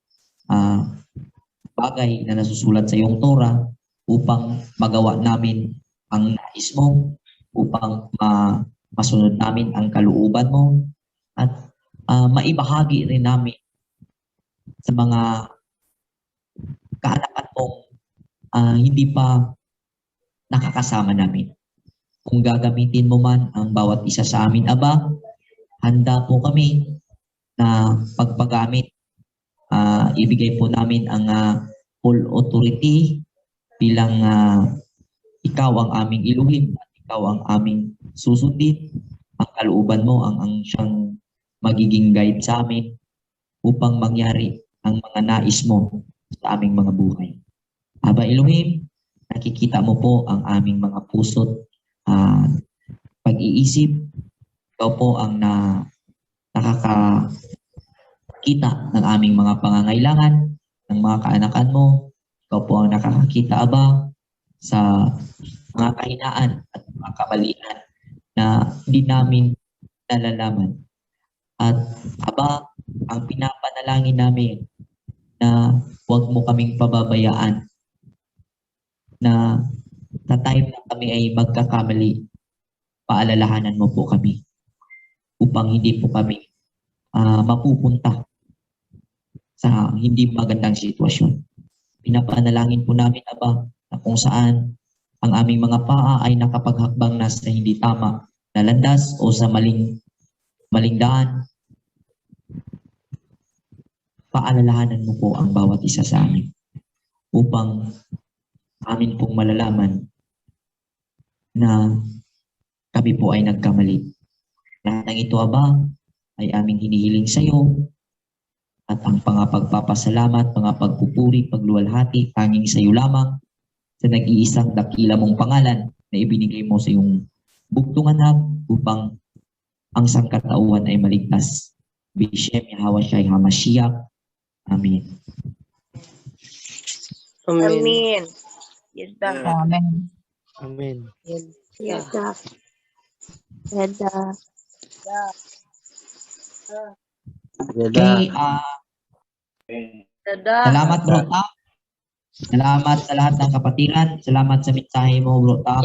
bagay na nasusulat sa iyong Torah upang magawa namin ang nais mo, upang masunod namin ang kalooban mo, at maibahagi rin namin sa mga kaanakan mong hindi pa nakakasama namin. Kung gagamitin mo man ang bawat isa sa amin, Aba, handa po kami na pagpagamit. Ibigay po namin ang full authority bilang ikaw ang aming iluhin at ikaw ang aming susundin. Ang kalooban mo ang siyang magiging guide sa amin upang mangyari ang mga nais mo sa aming mga buhay. Aba Elohim, nakikita mo po ang aming mga puso't pag-iisip. Ikaw po ang nakakakita ng aming mga pangangailangan, ng mga kaanakan mo. Ikaw po ang nakakakita, Aba, sa mga kahinaan at mga kamalian na hindi namin nalalaman. At Aba, ang pinapanalangin namin na huwag mo kaming pababayaan, na sa time na kami ay magkakamali, paalalahanan mo po kami upang hindi po kami mapupunta sa hindi magandang sitwasyon. Pinapanalangin po namin, Aba, na kung saan ang aming mga paa ay nakapaghakbang na sa hindi tama na landas o sa maling daan, paalalahanan mo po ang bawat isa sa amin upang amin pong malalaman na kami po ay nagkamali. Lahat ng ito, Aba, ay aming hinihiling sa iyo, at ang pagpapasalamat, pagpupuri, pagluwalhati, tanging sa iyo lamang, sa nag-iisang dakila mong pangalan na ibinigay mo sa iyong bugtong anak upang ang sangkatauhan ay maligtas. Bishem Yahweh Shai HaMashiach. Amen. Amen. Yada. Amen. Amen. Yada. Yada. Okay, salamat Bro Tam. Salamat sa lahat ng kapatiran. Salamat sa mensahe mo Bro Tam.